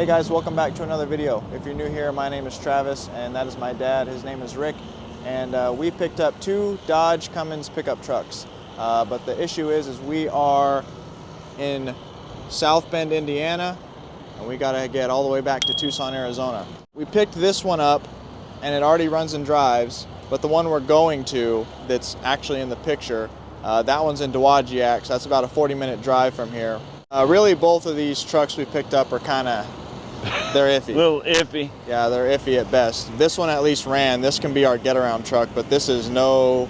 Hey guys, welcome back to another video. If you're new here, my name is Travis and that is my dad. His name is Rick, and we picked up two Dodge Cummins pickup trucks. But the issue is we are in South Bend, Indiana, and we gotta get all the way back to Tucson, Arizona. We picked this one up and it already runs and drives, but the one we're going to that's actually in the picture, that one's in Dowagiac, so that's about a 40-minute drive from here. Really, both of these trucks we picked up are they're iffy. A little iffy. Yeah, they're iffy at best. This one at least ran. This can be our get-around truck, but this is no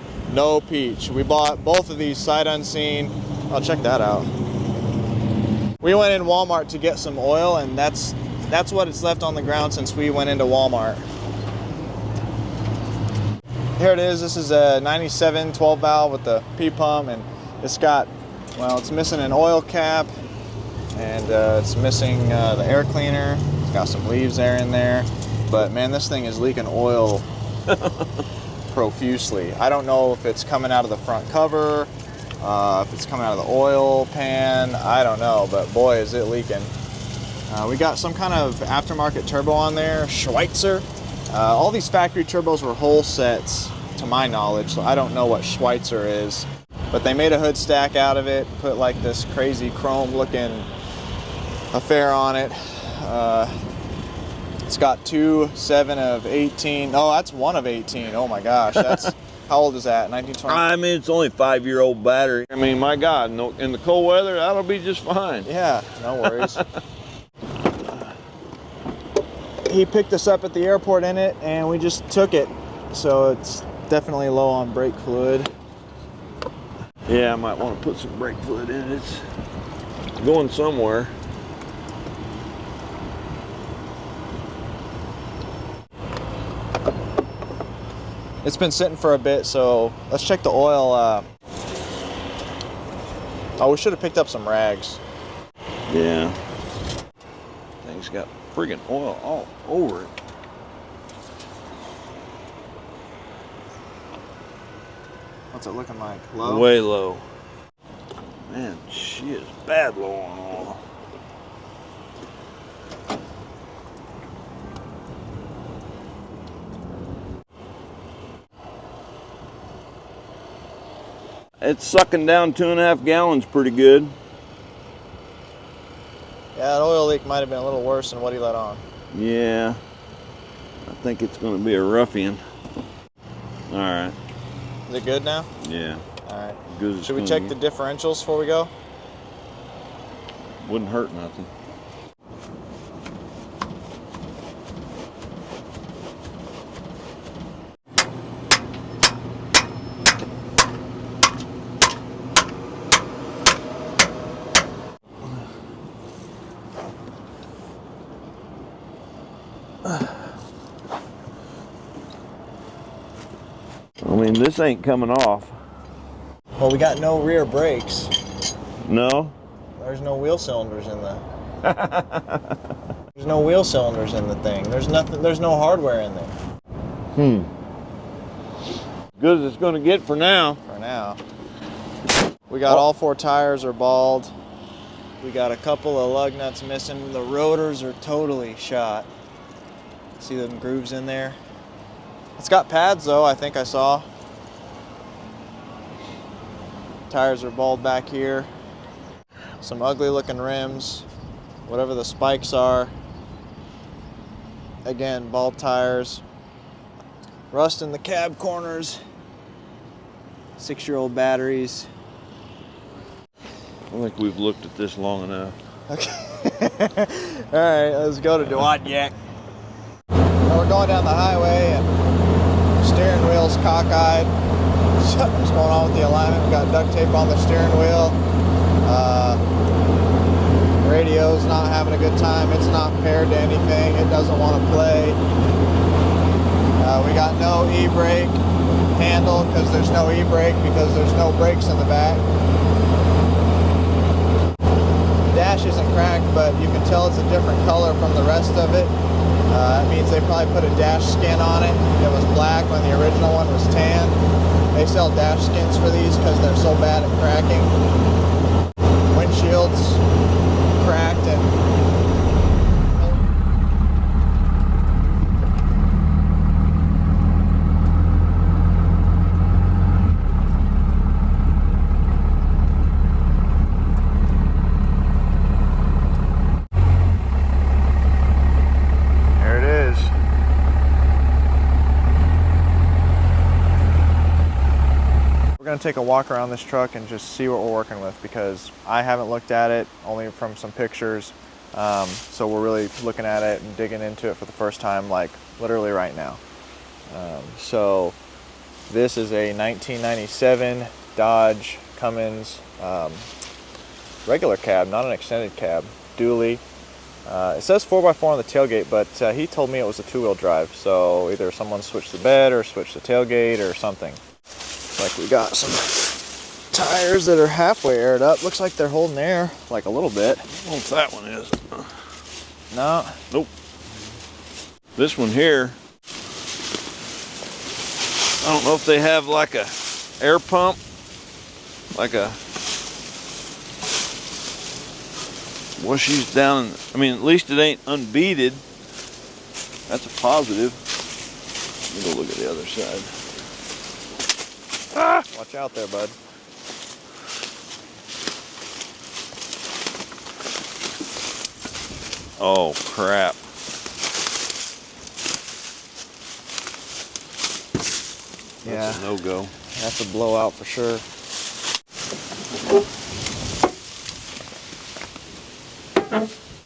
peach. We bought both of these sight unseen. Oh, check that out. We went in Walmart to get some oil, and that's what it's left on the ground since we went into Walmart. Here it is. This is a 97 12 valve with the P pump, and it's got, well, it's missing an oil cap, and it's missing the air cleaner. It's got some leaves in there, but man, this thing is leaking oil profusely. I don't know if it's coming out of the front cover, if it's coming out of the oil pan, I don't know, but boy, is it leaking. We got some kind of aftermarket turbo on there, Schweitzer. All these factory turbos were whole sets, to my knowledge, so I don't know what Schweitzer is. But they made a hood stack out of it, put like this crazy chrome looking affair on it. It's got 2 7 of 18. Oh, that's 1 of 18. Oh my gosh, that's how old is that? 1920. I mean, it's only a 5-year-old battery. I mean, my God, no, in the cold weather, that'll be just fine. Yeah, no worries. He picked us up at the airport in it, and we just took it. So it's definitely low on brake fluid. Yeah, I might want to put some brake fluid in it. It's going somewhere. It's been sitting for a bit, so let's check the oil. Oh, we should have picked up some rags. Yeah. Thing's got friggin' oil all over it. What's it looking like? Low? Way low. Man, she is bad low on oil. It's sucking down 2.5 gallons pretty good. Yeah, that oil leak might have been a little worse than what he let on. Yeah, I think it's going to be a ruffian. All right. Is it good now? Yeah. All right. Good as Should we check the differentials before we go? Wouldn't hurt nothing. I mean, this ain't coming off. Well, we got no rear brakes. No? There's no wheel cylinders in the... There's no wheel cylinders in the thing. There's nothing. There's no hardware in there. Good as it's going to get for now. For now. We got all 4 tires are bald. We got a couple of lug nuts missing. The rotors are totally shot. See them grooves in there? It's got pads though, I think I saw. Tires are bald back here. Some ugly looking rims. Whatever the spikes are. Again, bald tires. Rust in the cab corners. 6-year-old batteries. I think we've looked at this long enough. Okay. All right, let's go to Dowagiac. We're going down the highway and steering wheel's cockeyed. Something's going on with the alignment. We got duct tape on the steering wheel. Radio's not having a good time. It's not paired to anything. It doesn't want to play. We got no e-brake handle because there's no e-brake because there's no brakes in the back. The dash isn't cracked, but you can tell it's a different color from the rest of it. That means they probably put a dash skin on it. It was black when the original one was tan. They sell dash skins for these because they're so bad at cracking. Windshields cracked and to take a walk around this truck and just see what we're working with, because I haven't looked at it, only from some pictures. So we're really looking at it and digging into it for the first time, like literally right now. So this is a 1997 Dodge Cummins regular cab, not an extended cab, dually. It says 4x4 on the tailgate, but he told me it was a two-wheel drive, so either someone switched the bed or switched the tailgate or something. Like we got some tires that are halfway aired up. Looks like they're holding air, like a little bit. I don't know if that one is. No. Nope. This one here, I don't know if they have like a air pump, like a, well, she's down, I mean, at least it ain't unbeaded. That's a positive. Let me go look at the other side. Ah! Watch out there, bud. Oh, crap. Yeah. That's a no-go. That's a blowout for sure.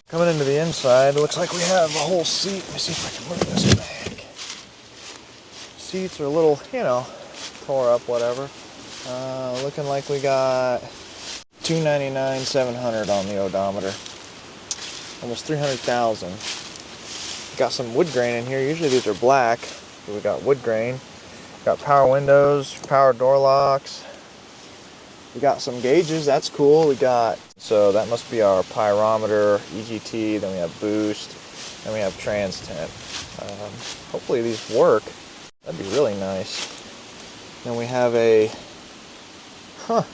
Coming into the inside, it looks like we have a whole seat. Let me see if I can move this back. Seats are a little, you know, tore up, whatever. Looking like we got 299, 700 on the odometer. Almost 300,000. Got some wood grain in here. Usually these are black, but we got wood grain. Got power windows, power door locks. We got some gauges, that's cool. We got, so that must be our pyrometer, EGT, then we have boost, then we have trans tent. Hopefully these work. That'd be really nice. Then we have a, I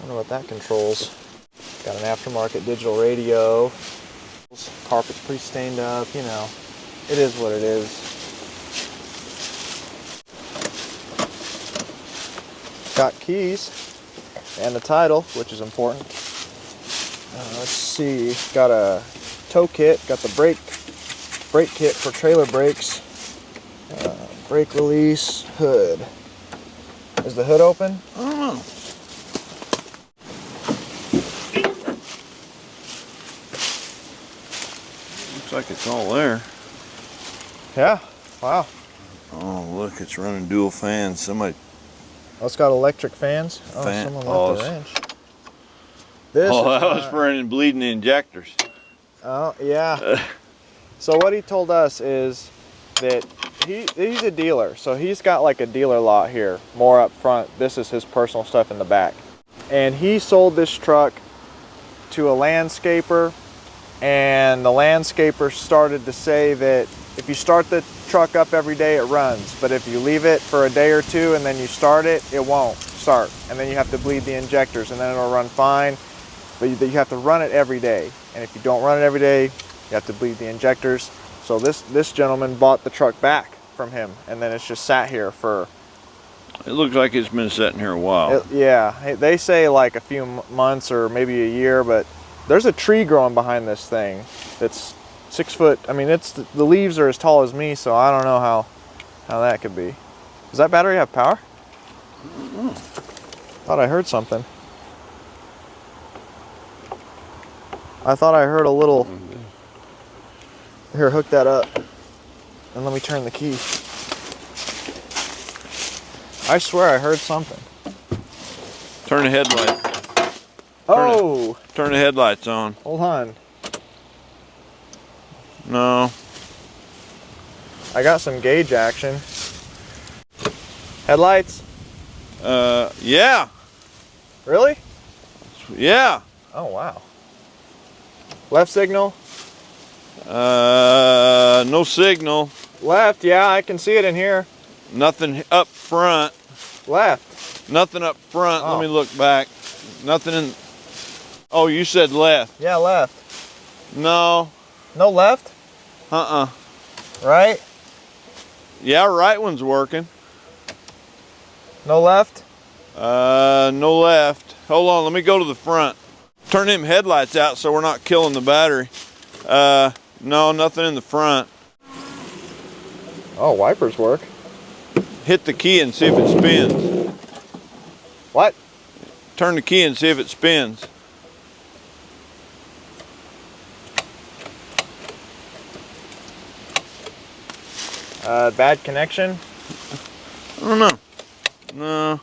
wonder what that controls. Got an aftermarket digital radio. Carpet's pretty stained up, you know. It is what it is. Got keys and the title, which is important. Let's see, got a tow kit, got the brake kit for trailer brakes, brake release, hood. Is the hood open? I don't know. Looks like it's all there. Yeah, wow. Oh, look, it's running dual fans. Somebody. Oh, it's got electric fans. Oh, Fan. someone Oh, left a wrench. This Oh, is that was for bleeding the injectors. Oh, yeah. So what he told us is that he's a dealer, so he's got like a dealer lot here, more up front. This is his personal stuff in the back. And he sold this truck to a landscaper, and the landscaper started to say that if you start the truck up every day, it runs. But if you leave it for a day or two and then you start it, it won't start. And then you have to bleed the injectors and then it'll run fine. But you have to run it every day. And if you don't run it every day, you have to bleed the injectors. So this gentleman bought the truck back from him, and then it's just sat here for... It looks like it's been sitting here a while. Yeah, they say like a few months or maybe a year, but there's a tree growing behind this thing that's 6 foot. I mean, the leaves are as tall as me, so I don't know how that could be. Does that battery have power? I don't know. Thought I heard something. I thought I heard a little... Here, hook that up. And let me turn the key. I swear I heard something. Turn the headlight. Oh! Turn the headlights on. Hold on. No. I got some gauge action. Headlights? Yeah. Really? Yeah. Oh, wow. Left signal? No signal. Left, yeah, I can see it in here. Nothing up front. Left. Nothing up front. Oh. Let me look back. Nothing in... Oh, you said left. Yeah, left. No. No left? Uh-uh. Right? Yeah, right one's working. No left? No left. Hold on, let me go to the front. Turn them headlights out so we're not killing the battery. No, nothing in the front. Oh, wipers work. Hit the key and see if it spins. What? Turn the key and see if it spins. Bad connection? I don't know. No.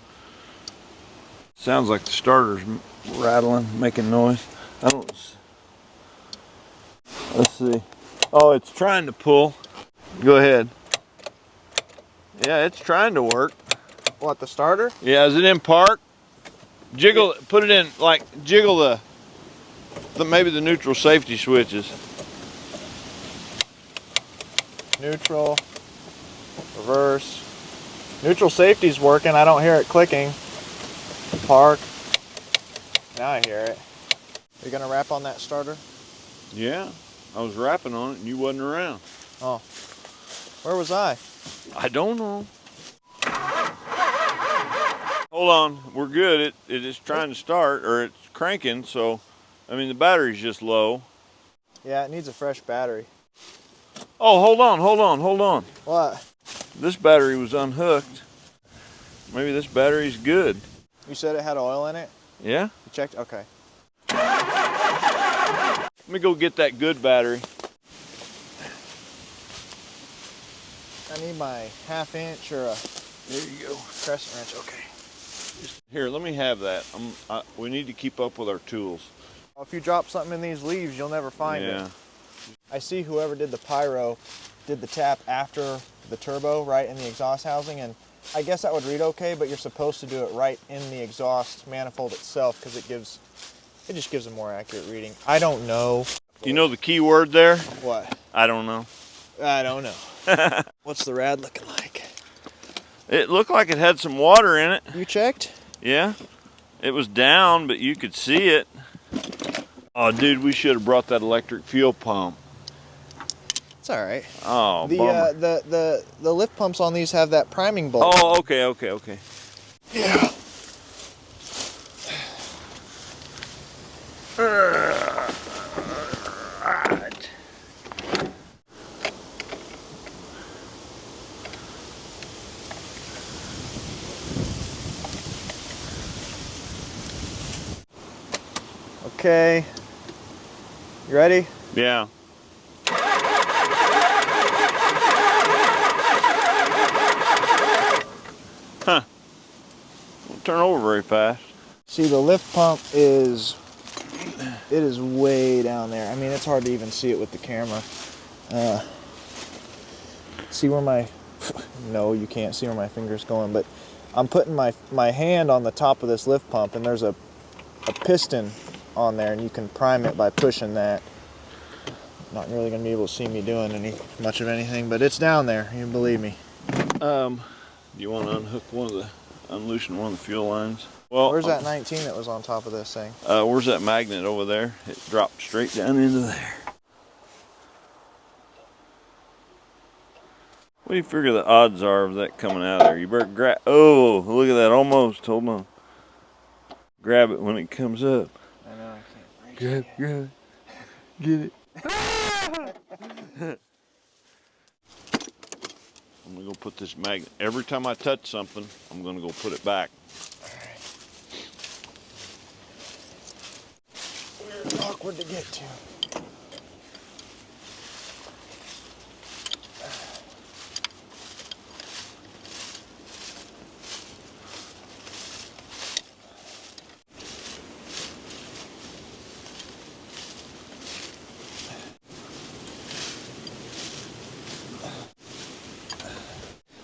Sounds like the starter's rattling, making noise. I don't. Let's see. Oh, it's trying to pull. Go ahead. Yeah, it's trying to work. What, the starter? Yeah, is it in park? Jiggle, put it in, like, jiggle the maybe the neutral safety switches. Neutral, reverse. Neutral safety's working. I don't hear it clicking. Park. Now I hear it. Are you gonna wrap on that starter? Yeah, I was rapping on it and you wasn't around. Oh. Where was I? I don't know. Hold on, we're good. It is trying to start, or it's cranking, so, I mean, the battery's just low. Yeah, it needs a fresh battery. Oh, hold on. What? This battery was unhooked. Maybe this battery's good. You said it had oil in it? Yeah? You checked? Okay. Let me go get that good battery. I need my 1/2 inch or a There you go. crescent wrench. Okay. Here, let me have that. We need to keep up with our tools. Well, if you drop something in these leaves, you'll never find it. I see whoever did the pyro did the tap after the turbo, right in the exhaust housing, and I guess that would read okay, but you're supposed to do it right in the exhaust manifold itself because it just gives a more accurate reading. I don't know. You know the key word there? What? I don't know. I don't know. What's the rad looking like? It looked like it had some water in it. You checked? Yeah. It was down, but you could see it. Oh, dude, we should have brought that electric fuel pump. It's all right. Oh, bummer. The lift pumps on these have that priming bolt. Oh, okay. Yeah. Right. Okay. You ready? Yeah. Huh. Won't turn over very fast. See, the lift pump is way down there. I mean, it's hard to even see it with the camera. See where my, no, you can't see where my finger's going, but I'm putting my hand on the top of this lift pump, and there's a piston on there, and you can prime it by pushing that. Not really gonna be able to see me doing much of anything, but it's down there, you believe me. Do you want to unloosen one of the fuel lines? Well, Where's that 19 that was on top of this thing? Where's that magnet over there? It dropped straight down into there. What do you figure the odds are of that coming out of there? You better grab. Oh, look at that! Almost. Hold on. Grab it when it comes up. I know, I can't reach Grab it. Get it. I'm gonna go put this magnet. Every time I touch something, I'm gonna go put it back. We're awkward to get to.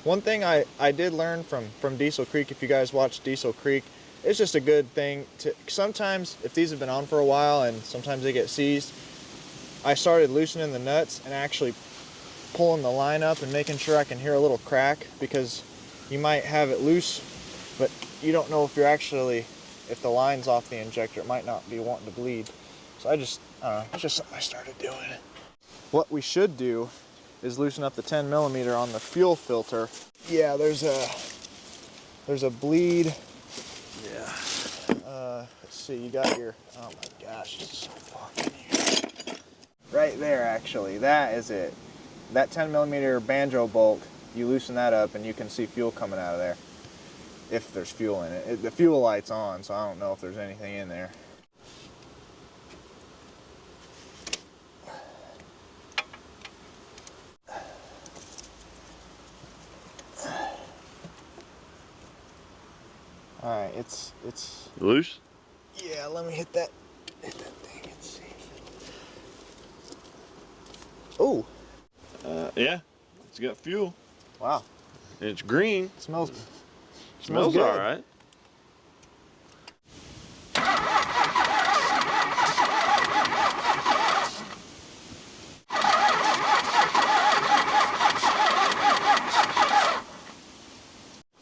One thing I did learn from Diesel Creek, if you guys watch Diesel Creek, it's just a good thing to, sometimes if these have been on for a while and sometimes they get seized, I started loosening the nuts and actually pulling the line up and making sure I can hear a little crack, because you might have it loose, but you don't know if if the line's off the injector, it might not be wanting to bleed. So it's just something I started doing. What we should do is loosen up the 10 millimeter on the fuel filter. Yeah, there's a bleed. Yeah. Let's see, you got your, oh my gosh, it's so far in here. Right there, actually, that is it. That 10 millimeter banjo bolt, you loosen that up and you can see fuel coming out of there. if there's fuel in it. The fuel light's on, so I don't know if there's anything in there. All right, it's loose. Yeah, let me hit that thing and see. Oh. Yeah, it's got fuel. Wow. And it's green. Smells Smells good. all right.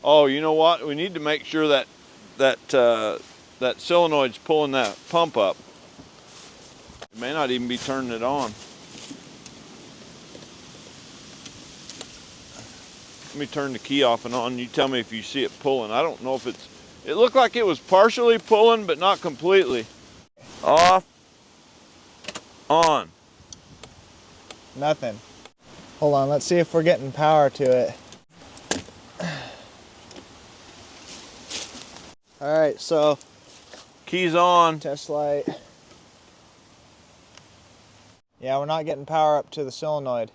Oh, you know what? We need to make sure that that solenoid's pulling that pump up. It may not even be turning it on. Let me turn the key off and on. You tell me if you see it pulling. I don't know if it looked like it was partially pulling, but not completely. Off, on. Nothing. Hold on, let's see if we're getting power to it. All right, so Key's on. test light. Yeah, we're not getting power up to the solenoid.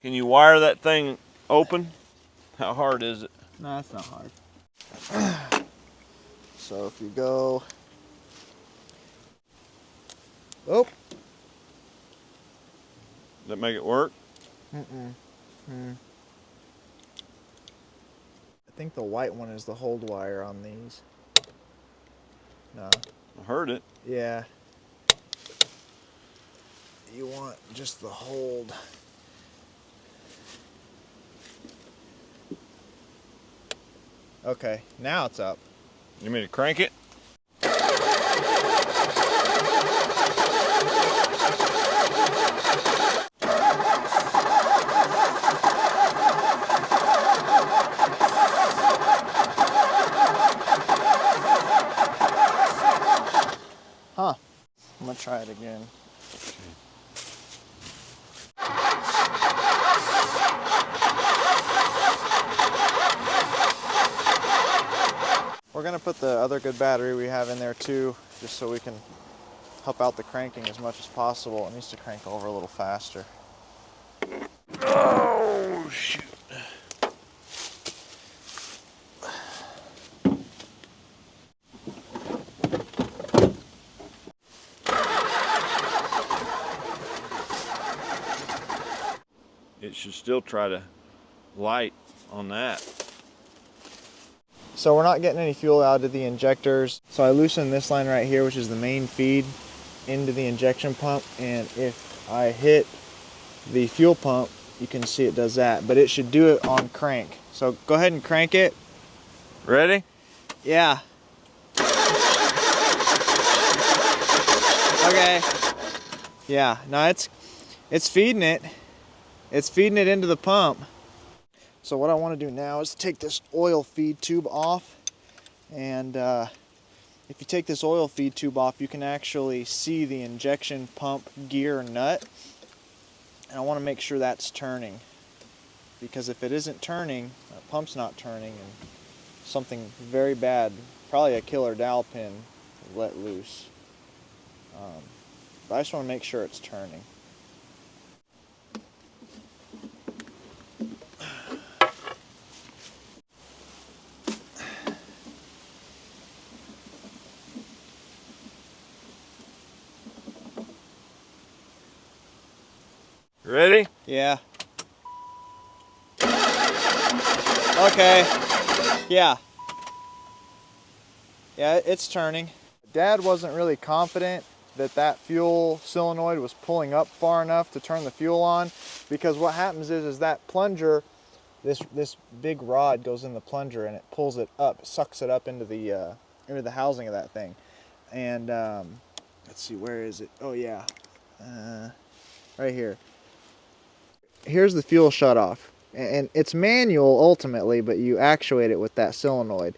Can you wire that thing open? How hard is it? No, that's not hard. So if you go, oh, That make it work? I think the white one is the hold wire on these. No. I heard it. Yeah. You want just the hold. Okay, now it's up. You mean to crank it? Huh. I'm gonna try it again. We're gonna put the other good battery we have in there too, just so we can help out the cranking as much as possible. It needs to crank over a little faster. Oh, shoot. It should still try to light on that. So we're not getting any fuel out of the injectors. So I loosened this line right here, which is the main feed into the injection pump. And if I hit the fuel pump, you can see it does that, but it should do it on crank. So go ahead and crank it. Ready? Yeah. Okay. Yeah, no, it's feeding it. It's feeding it into the pump. So what I want to do now is take this oil feed tube off, and if you take this oil feed tube off, you can actually see the injection pump gear nut, and I want to make sure that's turning, because if it isn't turning, the pump's not turning, and something very bad, probably a killer dowel pin, let loose. But I just want to make sure it's turning. Ready? Yeah. Okay. Yeah. Yeah, it's turning. Dad wasn't really confident that that fuel solenoid was pulling up far enough to turn the fuel on, because what happens is that plunger, this big rod goes in the plunger and it pulls it up, sucks it up into the housing of that thing. And let's see, where is it? Oh yeah, right here. Here's the fuel shutoff, and it's manual ultimately, but you actuate it with that solenoid.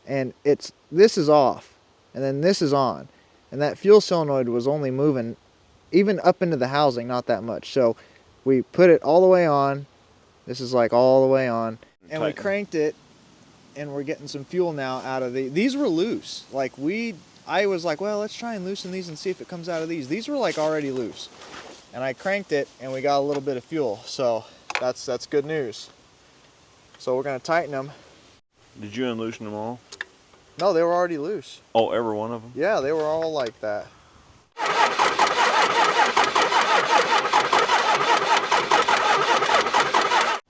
And this is off, and then this is on, and that fuel solenoid was only moving even up into the housing, not that much. So we put it all the way on. This is like all the way on, and we cranked it and we're getting some fuel now out of these were loose. Like I was like, well, let's try and loosen these and see if it comes out of these. These were like already loose. And I cranked it and we got a little bit of fuel. So that's good news. So we're gonna tighten them. Did you unloosen them all? No, they were already loose. Oh, every one of them? Yeah, they were all like that.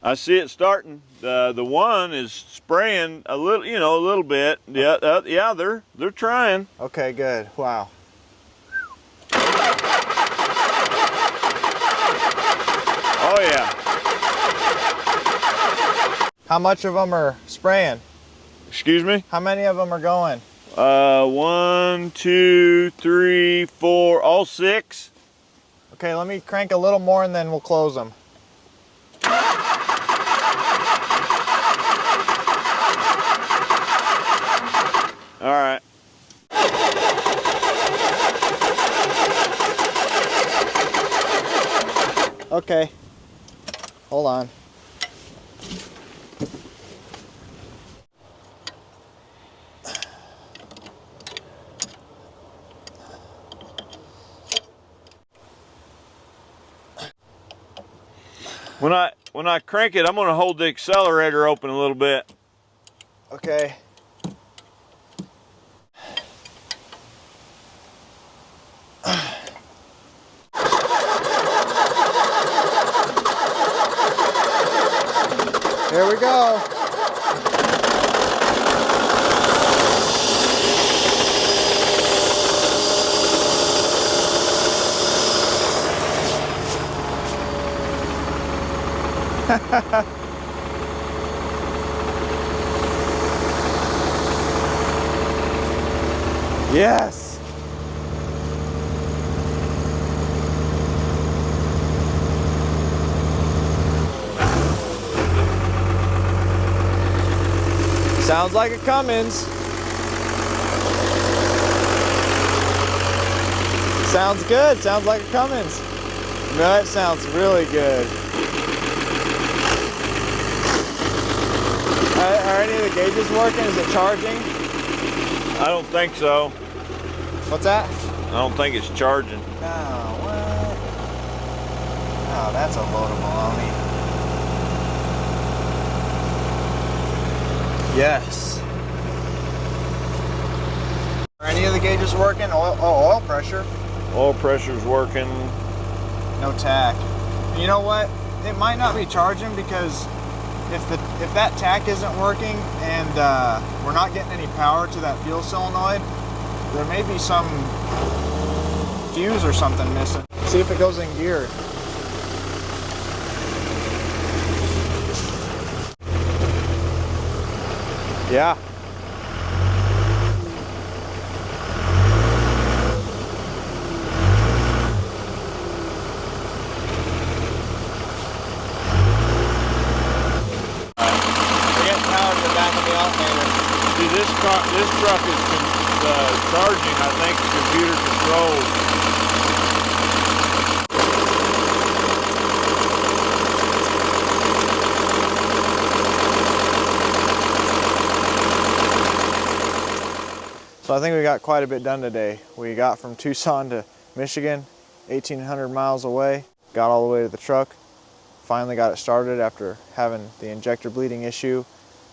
I see it starting. The one is spraying a little, you know, a little bit. Yeah, yeah, they're trying. Okay, good. Wow. Oh yeah. How much of them are spraying? Excuse me? How many of them are going? 1, 2, 3, 4, all 6. Okay, let me crank a little more and then we'll close them. All right. Okay, hold on. When I crank it, I'm gonna hold the accelerator open a little bit. Okay. Here we go. Yes. Sounds like a Cummins. Sounds good. Sounds like a Cummins. No, it sounds really good. Are any of the gauges working? Is it charging? I don't think so. What's that? I don't think it's charging. Oh, what? Oh, that's a load of baloney. Yes. Are any of the gauges working? Oil pressure. Oil pressure's working. No tack. You know what? It might not be charging because if that tack isn't working and we're not getting any power to that fuel solenoid, there may be some fuse or something missing. See if it goes in gear. Yeah. See, this truck is charging, I think, computer controlled. So I think we got quite a bit done today. We got from Tucson to Michigan, 1,800 miles away, got all the way to the truck, finally got it started after having the injector bleeding issue.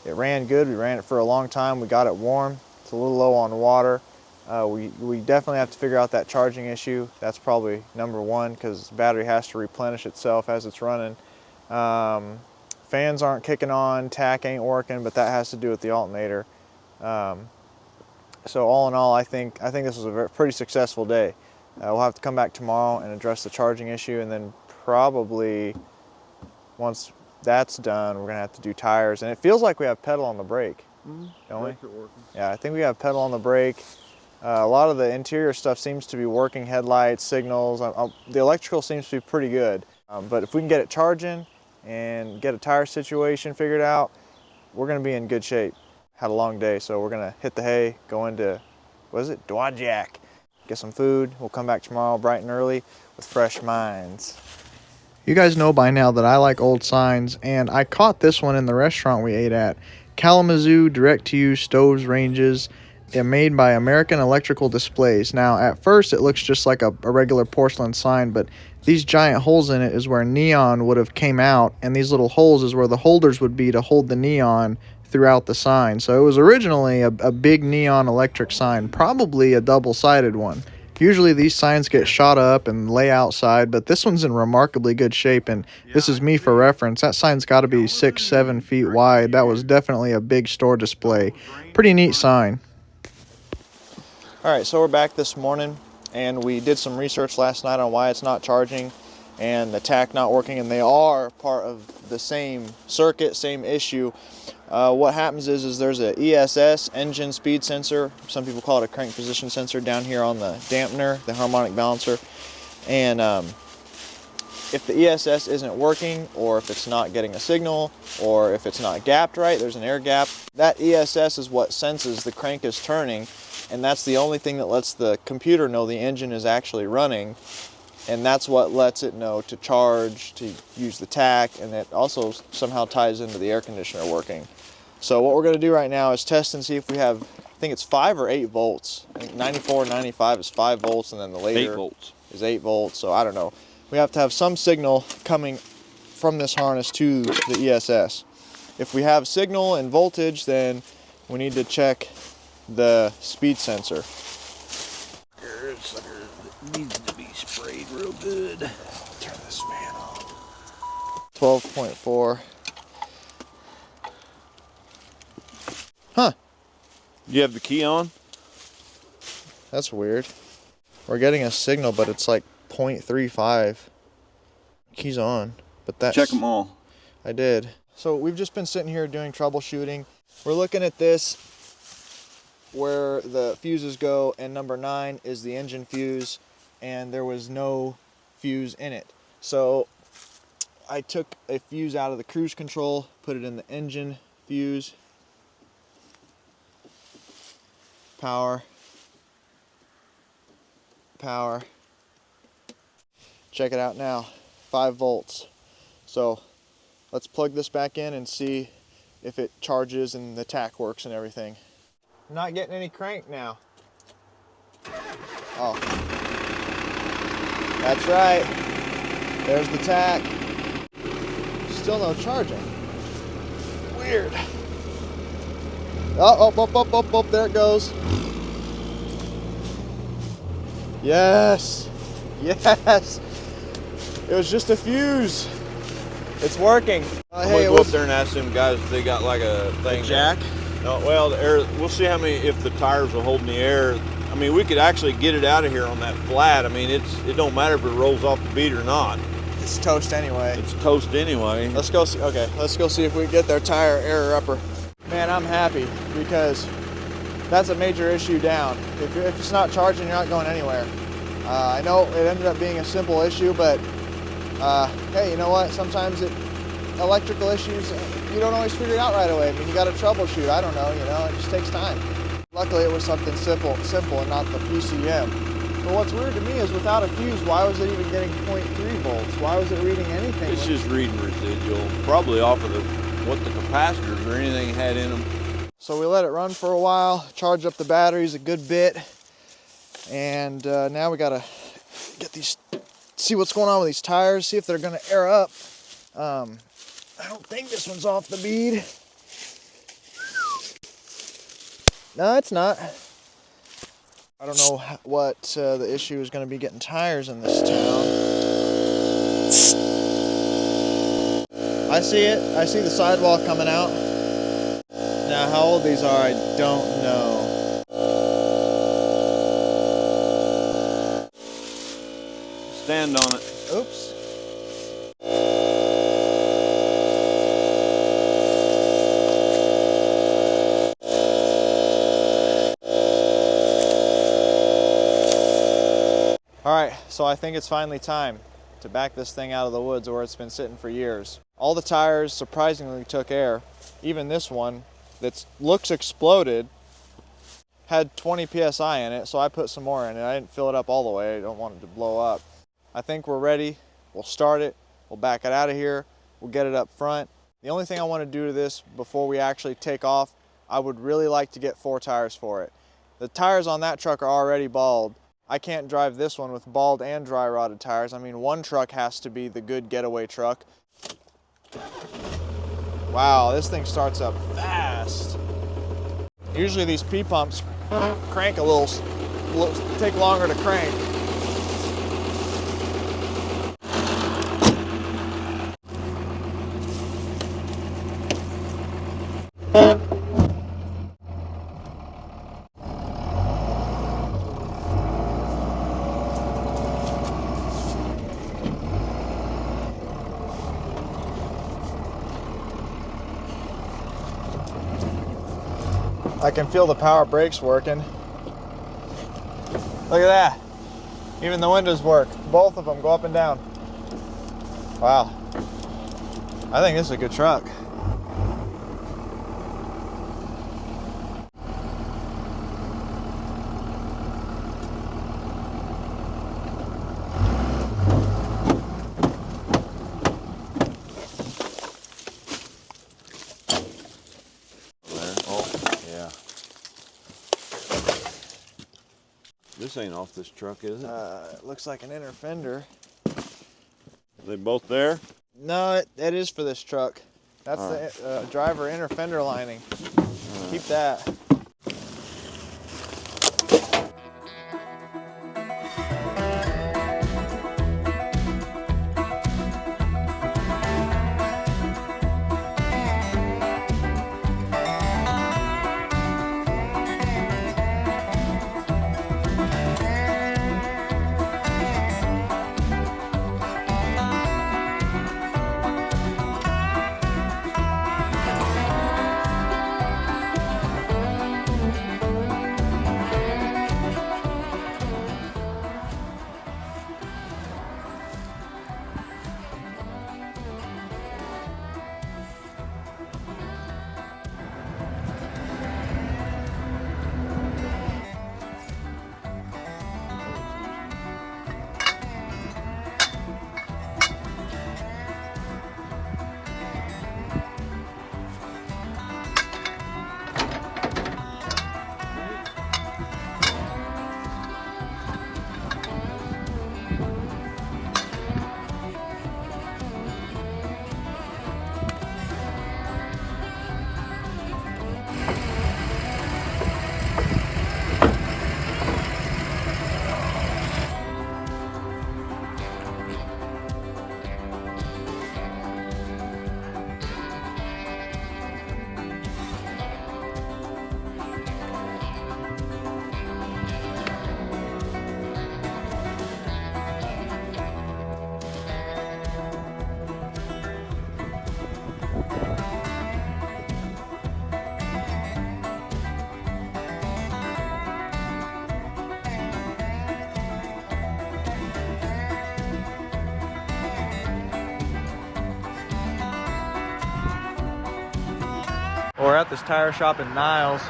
It ran good, we ran it for a long time, we got it warm. It's a little low on water. We definitely have to figure out that charging issue. That's probably number one because the battery has to replenish itself as it's running. Fans aren't kicking on, tack ain't working, but that has to do with the alternator. So all in all, I think this was a pretty successful day. We'll have to come back tomorrow and address the charging issue, and then probably once that's done, we're gonna have to do tires. And it feels like we have pedal on the brake, don't we? Yeah, I think we have pedal on the brake. A lot of the interior stuff seems to be working, headlights, signals. The electrical seems to be pretty good. But if we can get it charging and get a tire situation figured out, we're gonna be in good shape. Had a long day, so we're gonna hit the hay, go into, what is it, Dwadjak, get some food. We'll come back tomorrow bright and early with fresh minds. You guys know by now that I like old signs, and I caught this one in the restaurant we ate at. Kalamazoo direct-to-use stoves ranges. They're made by American Electrical Displays. Now, at first, it looks just like a regular porcelain sign, but these giant holes in it is where neon would have came out, and these little holes is where the holders would be to hold the neon throughout the sign. So it was originally a big neon electric sign, probably a double-sided one. Usually these signs get shot up and lay outside, but this one's in remarkably good shape, and this is me for reference. That sign's got to be 6-7 feet wide. That was definitely a big store display. Pretty neat sign. All right, so we're back this morning, and we did some research last night on why it's not charging and the tach not working, and they are part of the same circuit, same issue. What happens is there's a ESS, engine speed sensor, some people call it a crank position sensor, down here on the dampener, the harmonic balancer, and if the ESS isn't working, or if it's not getting a signal, or if it's not gapped right, there's an air gap, that ESS is what senses the crank is turning, and that's the only thing that lets the computer know the engine is actually running, and that's what lets it know to charge, to use the tach, and it also somehow ties into the air conditioner working. So what we're going to do right now is test and see if we have, I think it's 5 or 8 volts. I think 94 and 95 is 5 volts, and then the later 8 volts. Is 8 volts, so I don't know. We have to have some signal coming from this harness to the ESS. If we have signal and voltage, then we need to check the speed sensor. It needs to be sprayed real good. Turn this fan on. 12.4. Huh. You have the key on? That's weird. We're getting a signal, but it's like 0.35. Key's on, but that's... Check them all. I did. So we've just been sitting here doing troubleshooting. We're looking at this, where the fuses go, and number 9 is the engine fuse, and there was no fuse in it. So I took a fuse out of the cruise control, put it in the engine fuse. Power. Power. Check it out now, 5 volts. So let's plug this back in and see if it charges and the tach works and everything. I'm not getting any crank now. Oh, that's right. There's the tach. Still no charging. Weird. Oh, there it goes. Yes, yes. It was just a fuse. It's working. Hey, go up there and ask them guys if they got like a thing. Jack? No, well, the air, we'll see how many, if the tires will hold in the air. I mean, we could actually get it out of here on that flat. I mean, it don't matter if it rolls off the bead or not. It's toast anyway. It's toast anyway. Let's go see. Okay, let's go see if we can get their tire air upper. Man, I'm happy because that's a major issue down. If it's not charging, you're not going anywhere. I know it ended up being a simple issue, but hey, you know what? Sometimes electrical issues, you don't always figure it out right away. I mean, you got to troubleshoot. I don't know, it just takes time. Luckily, it was something simple and not the PCM. But what's weird to me is without a fuse, why was it even getting 0.3 volts? Why was it reading anything? It's just reading residual, probably off of what the capacitors or anything had in them. So we let it run for a while, charge up the batteries a good bit, and now we gotta get these, see what's going on with these tires, see if they're gonna air up. I don't think this one's off the bead. No, it's not. I don't know what the issue is gonna be getting tires in this town. I see it. I see the sidewall coming out. Now, how old these are, I don't know. Stand on it. Oops. All right, so I think it's finally time to back this thing out of the woods where it's been sitting for years. All the tires surprisingly took air. Even this one that looks exploded had 20 psi in it, so I put some more in it. I didn't fill it up all the way. I don't want it to blow up. I think we're ready. We'll start it. We'll back it out of here. We'll get it up front. The only thing I want to do to this before we actually take off, I would really like to get 4 tires for it. The tires on that truck are already bald. I can't drive this one with bald and dry rotted tires. I mean, one truck has to be the good getaway truck. Wow, this thing starts up fast. Usually these P-pumps crank a little, take longer to crank. I can feel the power brakes working. Look at that. Even the windows work. Both of them go up and down. Wow. I think this is a good truck. This ain't off this truck, is it? It looks like an inner fender. Are they both there? No, it is for this truck. That's the driver inner fender lining. Keep that. We're at this tire shop in Niles. 2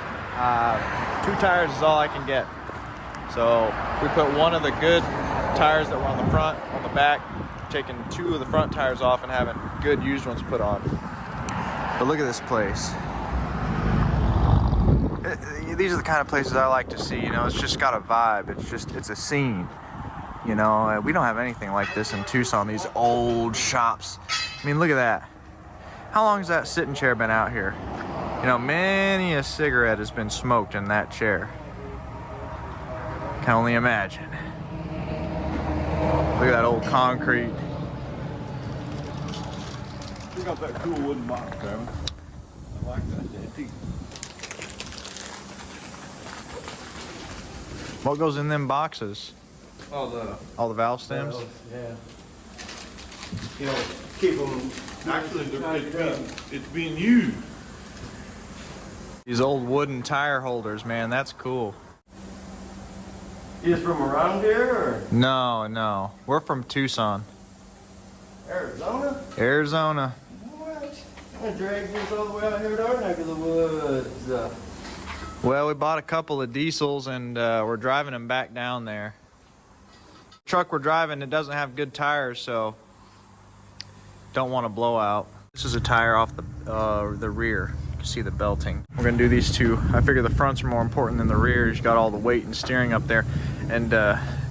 tires is all I can get. So we put one of the good tires that were on the front, on the back, taking 2 of the front tires off and having good used ones put on. But look at this place. These are the kind of places I like to see, you know, it's just got a vibe. It's a scene. You know, we don't have anything like this in Tucson, these old shops. I mean, look at that. How long has that sitting chair been out here? You know, many a cigarette has been smoked in that chair. Can only imagine. Look at that old concrete. Check out that cool wooden box, Travis. I like that antique. What goes in them boxes? All All the valve stems? yeah. You know, keep them. Actually, it's being used. These old wooden tire holders, man, that's cool. You just from around here, or No. We're from Tucson, Arizona? Arizona. What? I'm gonna drag this all the way out here to our neck of the woods. Well, we bought a couple of diesels and we're driving them back down there. The truck we're driving, it doesn't have good tires, so don't want to blow out. This is a tire off the rear. You can see the belting. We're gonna do these two. I figure the fronts are more important than the rears. You got all the weight and steering up there. And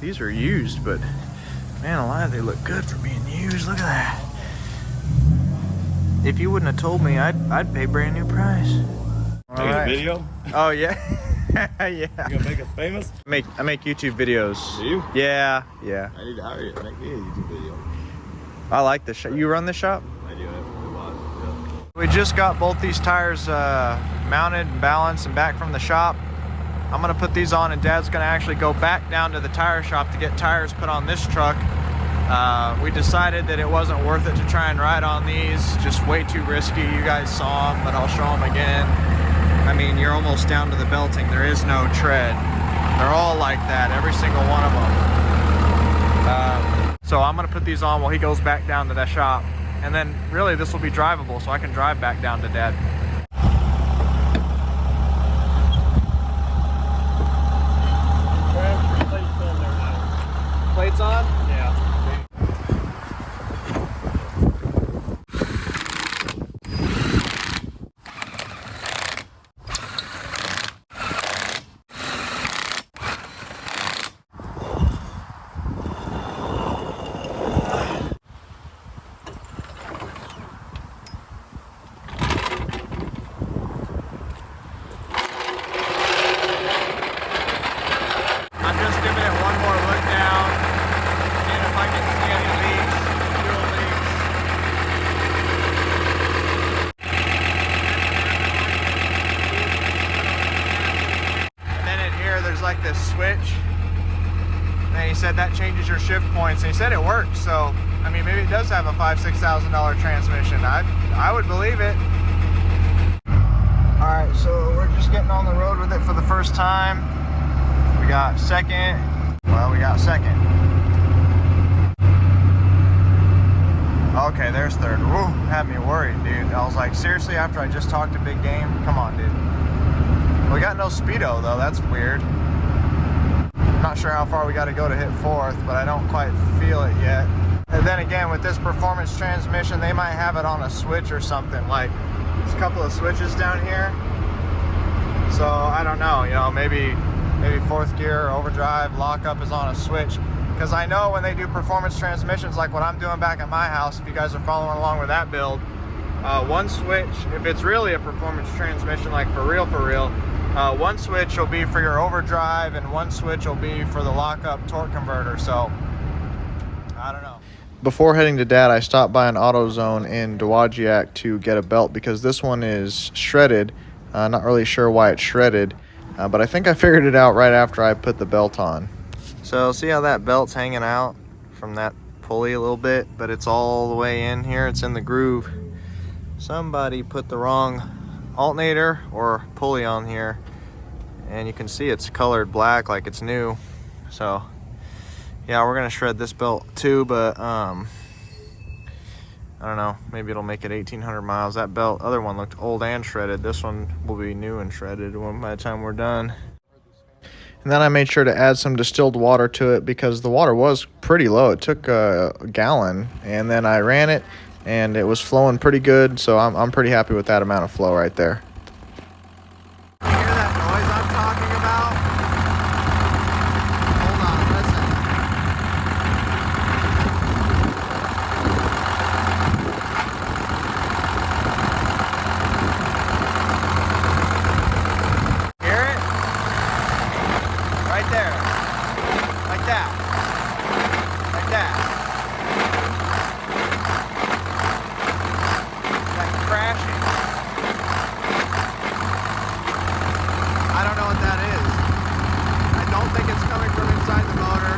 these are used, but man alive, they look good for being used. Look at that. If you wouldn't have told me, I'd pay brand new price. All Take right. a video? Oh yeah. Yeah. You gonna make us famous? I make YouTube videos. Do you? Yeah. I need to hire you to make me a YouTube video. I like this shop. You run this shop? I do have a lot. Yeah. We just got both these tires mounted and balanced and back from the shop. I'm gonna put these on and Dad's gonna actually go back down to the tire shop to get tires put on this truck. We decided that it wasn't worth it to try and ride on these, just way too risky. You guys saw them, but I'll show them again. I mean, you're almost down to the belting. There is no tread. They're all like that, every single one of them. So I'm gonna put these on while he goes back down to that shop. And then really this will be drivable, so I can drive back down to Dad. Plates on? Yeah. I'm just giving it one more look down, and if I can see any leaks, fuel leaks. And then in here, there's like this switch. And he said that changes your shift points, and he said it works. So, I mean, maybe it does have a $5,000 to $6,000 transmission. I would believe it. All right, so we're just getting on the road with it for the first time. We got second. Okay, there's third. Woo, had me worried, dude. I was like, seriously, after I just talked to Big Game? Come on, dude. We got no speedo, though. That's weird. I'm not sure how far we got to go to hit fourth, but I don't quite feel it yet. And then again, with this performance transmission, they might have it on a switch or something. Like, there's a couple of switches down here. So, I don't know, you know, maybe fourth gear, overdrive, lockup is on a switch. Because I know when they do performance transmissions like what I'm doing back at my house, if you guys are following along with that build, one switch, if it's really a performance transmission, like for real, one switch will be for your overdrive and one switch will be for the lockup torque converter. So, I don't know. Before heading to Dad, I stopped by an AutoZone in Dowagiac to get a belt because this one is shredded. Not really sure why it's shredded. But I think I figured it out right after I put the belt on. So see how that belt's hanging out from that pulley a little bit, but it's all the way in here, it's in the groove. Somebody put the wrong alternator or pulley on here, and you can see it's colored black like it's new. So yeah, we're gonna shred this belt too, but I don't know, maybe it'll make it 1,800 miles. That belt, other one looked old and shredded. This one will be new and shredded by the time we're done. And then I made sure to add some distilled water to it because the water was pretty low. It took a gallon, and then I ran it, and it was flowing pretty good. So I'm pretty happy with that amount of flow right there. You hear that noise I'm talking about? Hold on, listen. Hear it? Right there. Like that. Like that. Like crashing. I don't know what that is. I don't think it's coming from inside the motor.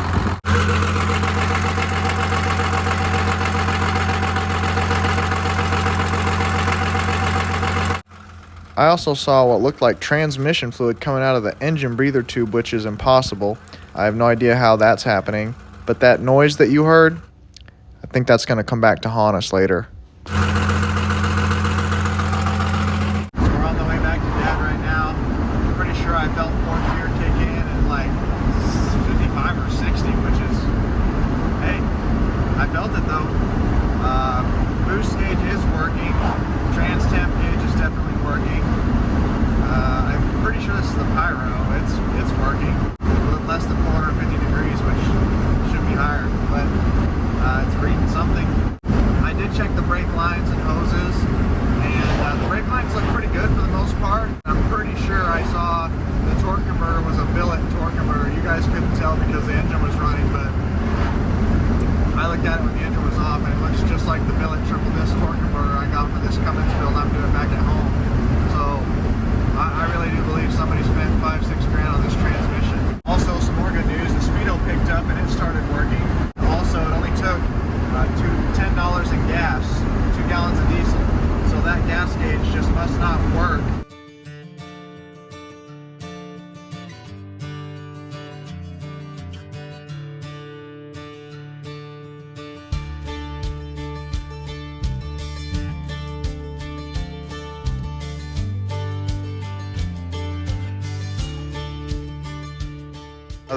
I also saw what looked like transmission fluid coming out of the engine breather tube, which is impossible. I have no idea how that's happening. But that noise that you heard, I think that's going to come back to haunt us later. We're on the way back to Dad right now. I'm pretty sure I felt fourth gear kick in at like 55 or 60, which is, hey, I felt it though. Boost stage is working. the billet triple disc torque converter I got for this Cummins build I'm doing back at home. So I really do believe somebody spent 5-6 grand on this transmission. Also, some more good news, the speedo picked up and it started working. Also, it only took $10 in gas, 2 gallons of diesel. So that gas gauge just must not work. Are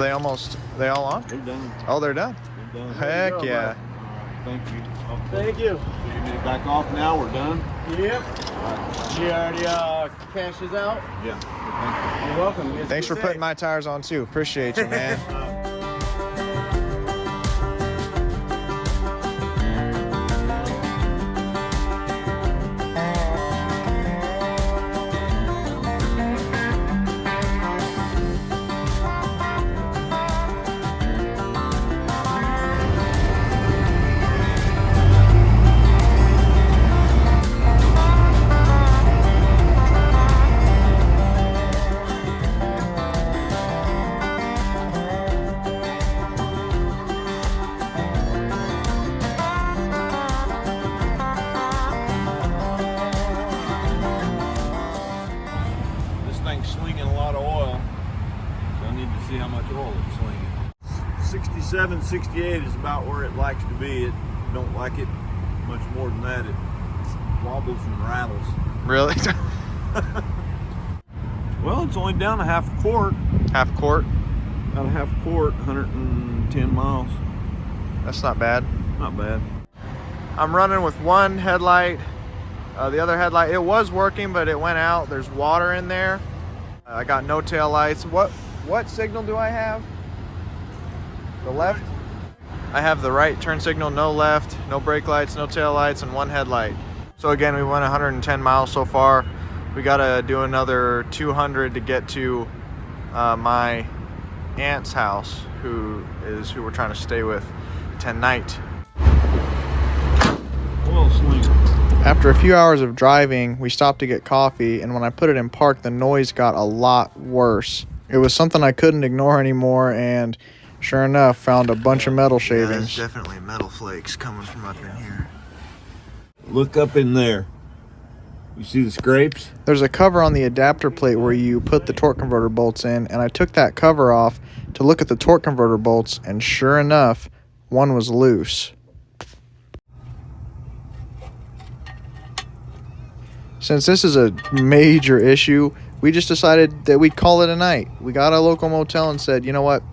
they all on? They're done. Oh, they're done. They're done. Heck There you go, yeah. bud. Thank you. Thank you. You need to back off now. We're done. Yep. She already cashes out. Yeah. Thank You're welcome. Yes, Thanks for you putting say. my tires on too. Appreciate you, man. This thing's slinging a lot of oil, so I need to see how much oil it's slinging. 67, 68 is about where it likes to be. It don't like it much more than that. It wobbles and rattles. Really? Well, it's only down a half quart. Half quart? About a half quart, 110 miles. That's not bad. Not bad. I'm running with one headlight. The other headlight, it was working, but it went out. There's water in there. I got no tail lights. What signal do I have? The left? I have the right turn signal, no left, no brake lights, no tail lights, and one headlight. So again, we went 110 miles so far. We gotta do another 200 to get to my aunt's house, who we're trying to stay with tonight. Oil slinger. After a few hours of driving, we stopped to get coffee, and when I put it in park, the noise got a lot worse. It was something I couldn't ignore anymore, and sure enough, found a bunch of metal shavings. There's definitely metal flakes coming from up in here. Look up in there. You see the scrapes? There's a cover on the adapter plate where you put the torque converter bolts in, and I took that cover off to look at the torque converter bolts, and sure enough, one was loose. Since this is a major issue, we just decided that we'd call it a night. We got a local motel and said, you know what,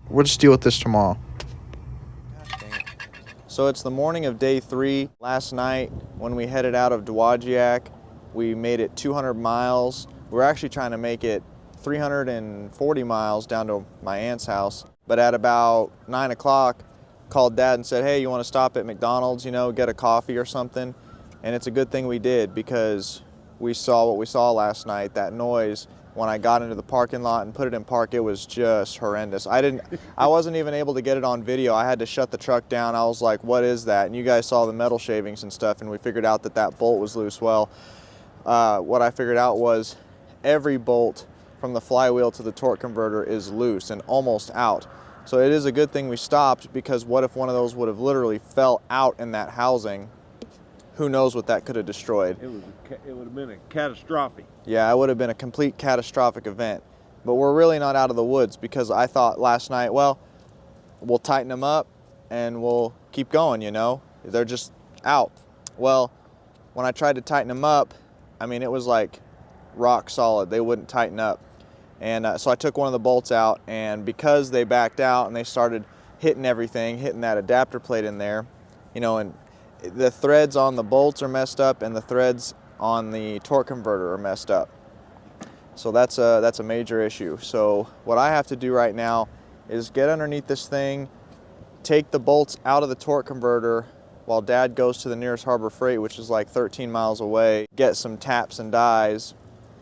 we'll just deal with this tomorrow. So it's the morning of day 3. Last night, when we headed out of Dowagiac, we made it 200 miles. We're actually trying to make it 340 miles down to my aunt's house. But at about 9 o'clock, called Dad and said, hey, you want to stop at McDonald's, you know, get a coffee or something? And it's a good thing we did, because we saw what we saw last night, that noise. When I got into the parking lot and put it in park, it was just horrendous. I wasn't even able to get it on video. I had to shut the truck down. I was like, what is that? And you guys saw the metal shavings and stuff, and we figured out that that bolt was loose. Well, what I figured out was every bolt from the flywheel to the torque converter is loose and almost out. So it is a good thing we stopped, because what if one of those would have literally fell out in that housing? Who knows what that could have destroyed. It would have been a catastrophic. Yeah, it would have been a complete catastrophic event. But we're really not out of the woods, because I thought last night, well, we'll tighten them up and we'll keep going, you know? They're just out. Well, when I tried to tighten them up, I mean, it was like rock solid. They wouldn't tighten up. And so I took one of the bolts out, and because they backed out and they started hitting everything, hitting that adapter plate in there, you know, and the threads on the bolts are messed up and the threads on the torque converter are messed up. So that's a major issue. So what I have to do right now is get underneath this thing, take the bolts out of the torque converter while Dad goes to the nearest Harbor Freight, which is like 13 miles away, get some taps and dies,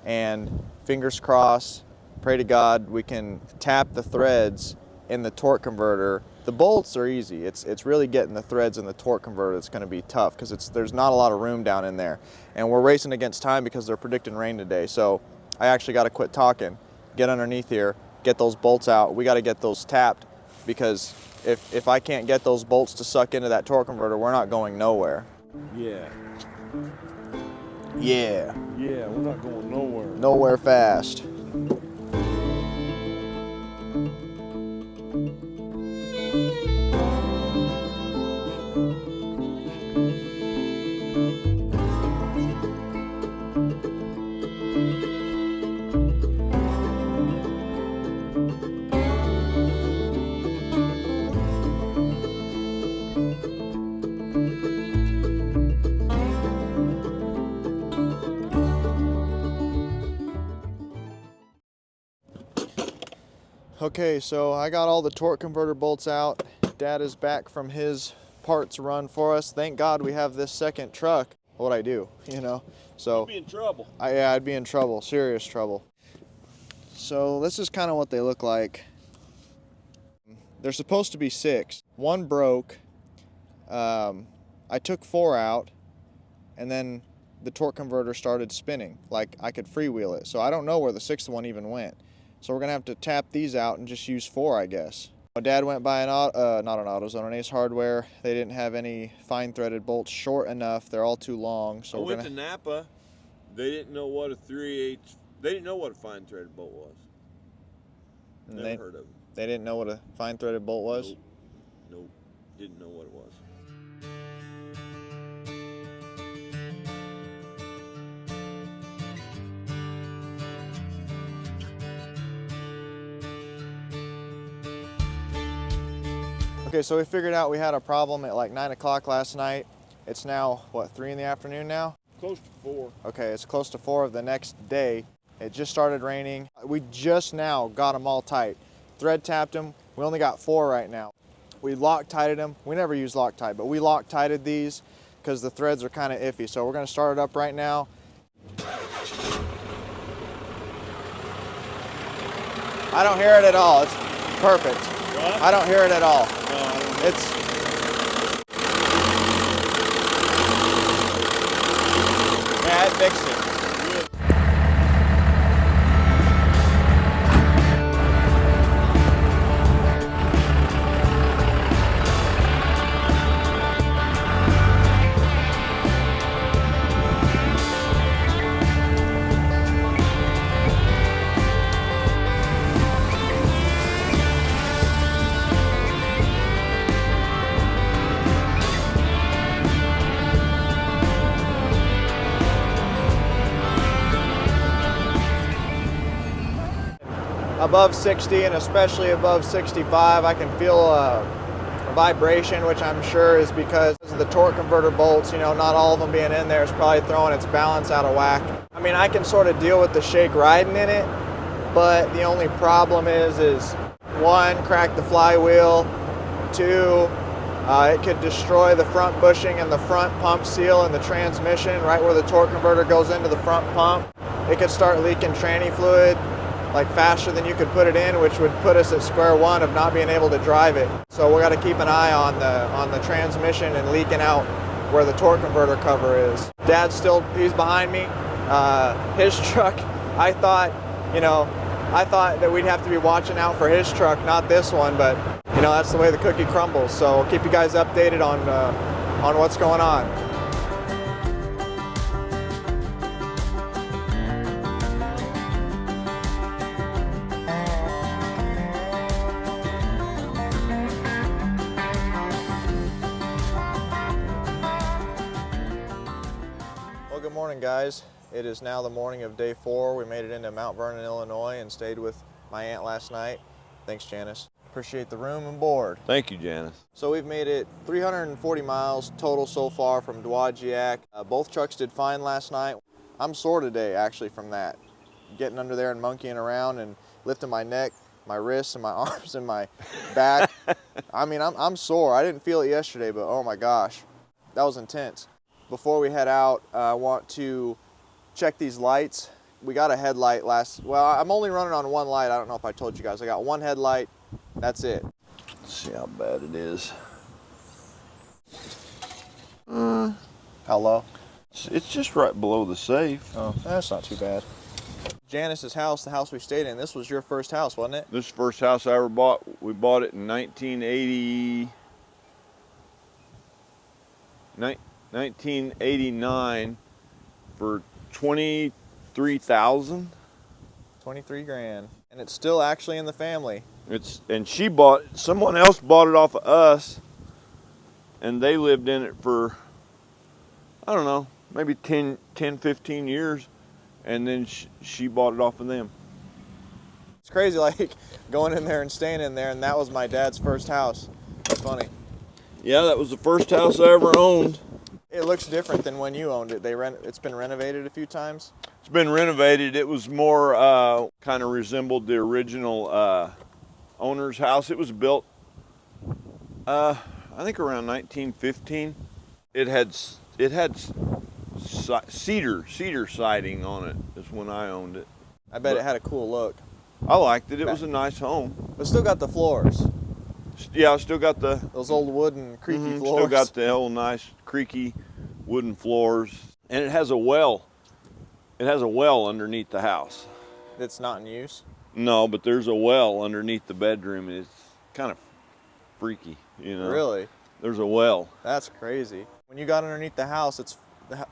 and fingers crossed, pray to God we can tap the threads in the torque converter The bolts are easy. It's really getting the threads and the torque converter that's going to be tough, because there's not a lot of room down in there. And we're racing against time because they're predicting rain today. So I actually got to quit talking, get underneath here, get those bolts out. We got to get those tapped, because if I can't get those bolts to suck into that torque converter, we're not going nowhere. Yeah. Yeah. Yeah, we're not going nowhere. Nowhere fast. Okay, so I got all the torque converter bolts out. Dad is back from his parts run for us. Thank God we have this second truck. What'd I do, you know? So You'd be in trouble. yeah, I'd be in trouble, serious trouble. So this is kind of what they look like. They're supposed to be 6. One broke. I took 4 out, and then the torque converter started spinning. Like I could freewheel it. So I don't know where the 6th one even went. So we're gonna have to tap these out and just use 4, I guess. My dad went by not an AutoZone, an Ace Hardware. They didn't have any fine threaded bolts short enough. They're all too long. So I went to Napa. They didn't know what a 3/8. They didn't know what a fine threaded bolt was. Never heard of it. They didn't know what a fine threaded bolt was? Nope. Didn't know what it was. Okay, so we figured out we had a problem at like 9 o'clock last night. It's now, what, 3 in the afternoon now? Close to 4. Okay, it's close to 4 of the next day. It just started raining. We just now got them all tight. Thread tapped them. We only got 4 right now. We Loctited them. We never use Loctite, but we Loctited these because the threads are kind of iffy. So we're gonna start it up right now. I don't hear it at all. It's perfect. What? I don't hear it at all. No, I don't. Yeah, it fixed it. Above 60 and especially above 65, I can feel a vibration, which I'm sure is because of the torque converter bolts. You know, not all of them being in there is probably throwing its balance out of whack. I mean, I can sort of deal with the shake riding in it, but the only problem is 1, crack the flywheel, 2, it could destroy the front bushing and the front pump seal and the transmission right where the torque converter goes into the front pump. It could start leaking tranny fluid like faster than you could put it in, which would put us at square one of not being able to drive it. So we got to keep an eye on the transmission and leaking out where the torque converter cover is. Dad's still, he's behind me. His truck, I thought that we'd have to be watching out for his truck, not this one, but you know, that's the way the cookie crumbles. So I'll keep you guys updated on what's going on. Good morning, guys. It is now the morning of day 4. We made it into Mount Vernon, Illinois and stayed with my aunt last night. Thanks, Janice. Appreciate the room and board. Thank you, Janice. So we've made it 340 miles total so far from Dowagiac. Both trucks did fine last night. I'm sore today, actually, from that. Getting under there and monkeying around and lifting my neck, my wrists, and my arms and my back. I mean, I'm sore. I didn't feel it yesterday, but oh my gosh, that was intense. Before we head out, I want to check these lights. We got a headlight well, I'm only running on one light. I don't know if I told you guys. I got one headlight, that's it. Let's see how bad it is. How low? It's just right below the safe. Oh, that's not too bad. Janice's house, the house we stayed in, this was your first house, wasn't it? This is the first house I ever bought. We bought it in 1989 for $23,000. 23 grand. And it's still actually in the family. Someone else bought it off of us, and they lived in it for, I don't know, maybe 10, 15 years, and then she bought it off of them. It's crazy, like going in there and staying in there, and that was my dad's first house. That's funny. Yeah, that was the first house I ever owned. It looks different than when you owned it. It's been renovated a few times. It's been renovated. It was more kind of resembled the original owner's house. It was built, I think, around 1915. It had cedar siding on it. Is when I owned it. I bet it had a cool look. I liked it. It was a nice home. But still got the floors. Yeah, I still got those old wooden creaky floors. Still got the old nice creaky wooden floors, and it has a well. It has a well underneath the house. It's not in use? No, but there's a well underneath the bedroom, and it's kind of freaky, you know. Really? There's a well. That's crazy. When you got underneath the house,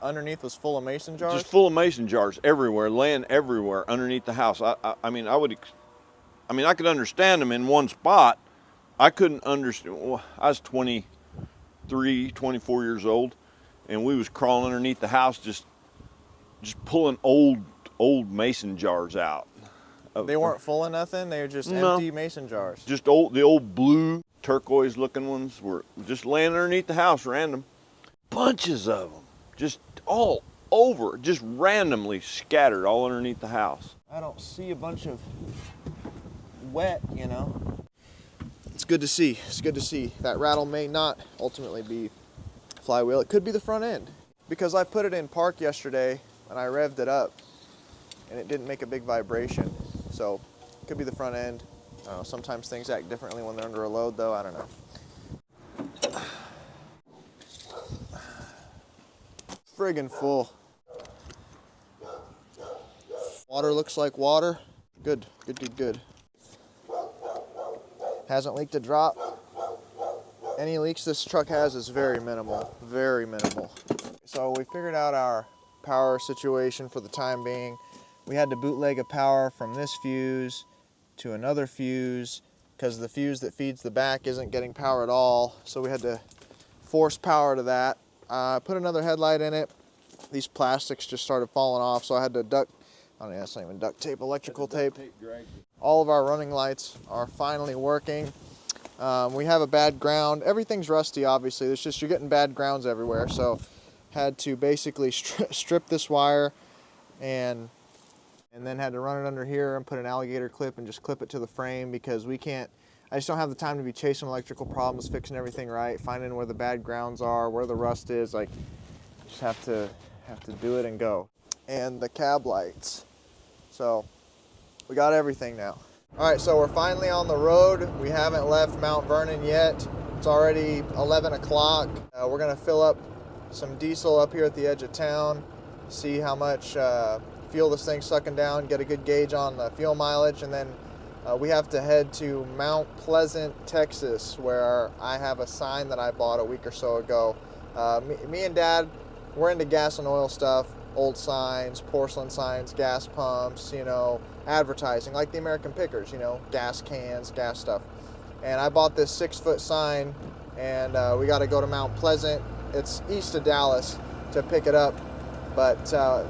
underneath was full of mason jars? Just full of mason jars everywhere, laying everywhere underneath the house. I could understand them in one spot. I couldn't understand. Well, I was 23, 24 years old, and we was crawling underneath the house, just pulling old mason jars out. They weren't full of nothing. They were just empty mason jars. Just the old blue turquoise-looking ones were just laying underneath the house, random. Bunches of them, just all over, just randomly scattered all underneath the house. I don't see a bunch of wet, you know. It's good to see. It's good to see. That rattle may not ultimately be flywheel. It could be the front end. Because I put it in park yesterday and I revved it up and it didn't make a big vibration. So it could be the front end. I don't know, sometimes things act differently when they're under a load though. I don't know. Friggin' full. Water looks like water. Good, good, good, good. Hasn't leaked a drop. Any leaks this truck has is very minimal, very minimal. So we figured out our power situation for the time being. We had to bootleg a power from this fuse to another fuse because the fuse that feeds the back isn't getting power at all. So we had to force power to that. Put another headlight in it. These plastics just started falling off, so I had to duct, I don't know, that's not even duct tape, electrical tape. All of our running lights are finally working. We have a bad ground. Everything's rusty, obviously. It's just you're getting bad grounds everywhere. So had to basically strip this wire and then had to run it under here and put an alligator clip and just clip it to the frame because I just don't have the time to be chasing electrical problems, fixing everything right, finding where the bad grounds are, where the rust is. Like, just have to do it and go. And the cab lights. So we got everything now. All right, so we're finally on the road. We haven't left Mount Vernon yet. It's already 11 o'clock. We're gonna fill up some diesel up here at the edge of town, see how much fuel this thing's sucking down, get a good gauge on the fuel mileage, and then we have to head to Mount Pleasant, Texas, where I have a sign that I bought a week or so ago. Me and Dad, we're into gas and oil stuff. Old signs, porcelain signs, gas pumps, you know, advertising, like the American Pickers, you know, gas cans, gas stuff. And I bought this 6-foot sign, and we got to go to Mount Pleasant. It's east of Dallas to pick it up, but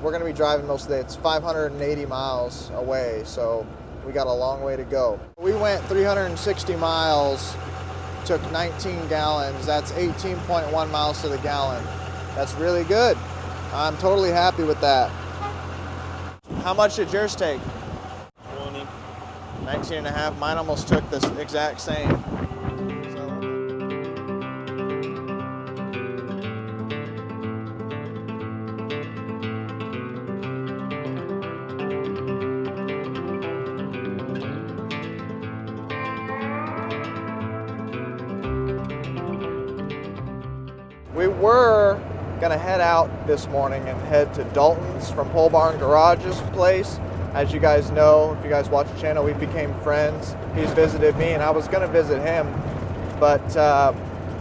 we're going to be driving most of the day. It's 580 miles away, so we got a long way to go. We went 360 miles, took 19 gallons. That's 18.1 miles to the gallon. That's really good. I'm totally happy with that. How much did yours take? 20. 19 and a half. Mine almost took this exact same. We were gonna head out this morning and head to Dalton's from Pole Barn Garage's place. As you guys know, if you guys watch the channel, we became friends. He's visited me and I was gonna visit him, but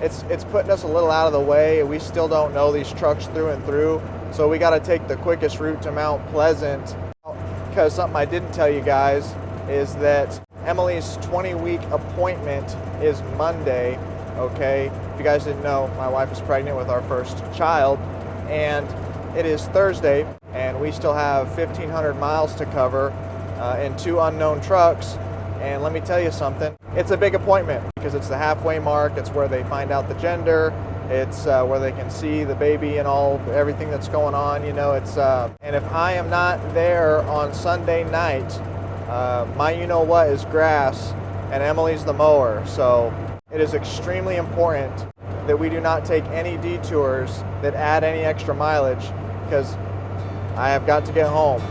it's putting us a little out of the way. We still don't know these trucks through and through, so we gotta take the quickest route to Mount Pleasant. Because something I didn't tell you guys is that Emily's 20-week appointment is Monday, okay? If you guys didn't know, my wife is pregnant with our first child, and it is Thursday, and we still have 1,500 miles to cover in 2 unknown trucks. And let me tell you something, it's a big appointment because it's the halfway mark. It's where they find out the gender. It's where they can see the baby and everything that's going on. You know, and if I am not there on Sunday night, my you-know-what is grass and Emily's the mower. So it is extremely important that we do not take any detours that add any extra mileage, because I have got to get home.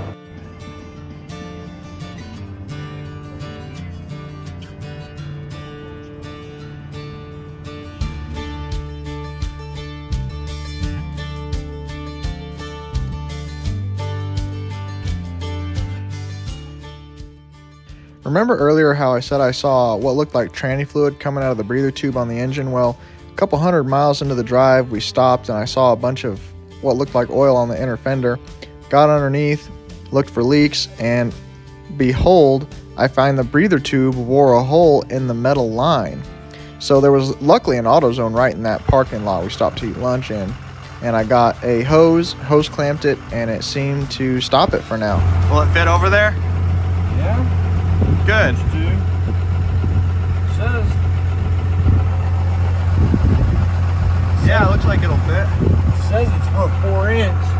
Remember earlier how I said I saw what looked like tranny fluid coming out of the breather tube on the engine? Well, a couple hundred miles into the drive, we stopped and I saw a bunch of what looked like oil on the inner fender. Got underneath, looked for leaks, and behold, I find the breather tube wore a hole in the metal line. So there was luckily an AutoZone right in that parking lot we stopped to eat lunch in, and I got a hose clamped it, and it seemed to stop it for now. Will it fit over there? Yeah. Good. Says. Yeah, it looks like it'll fit. Says it's for 4-inch.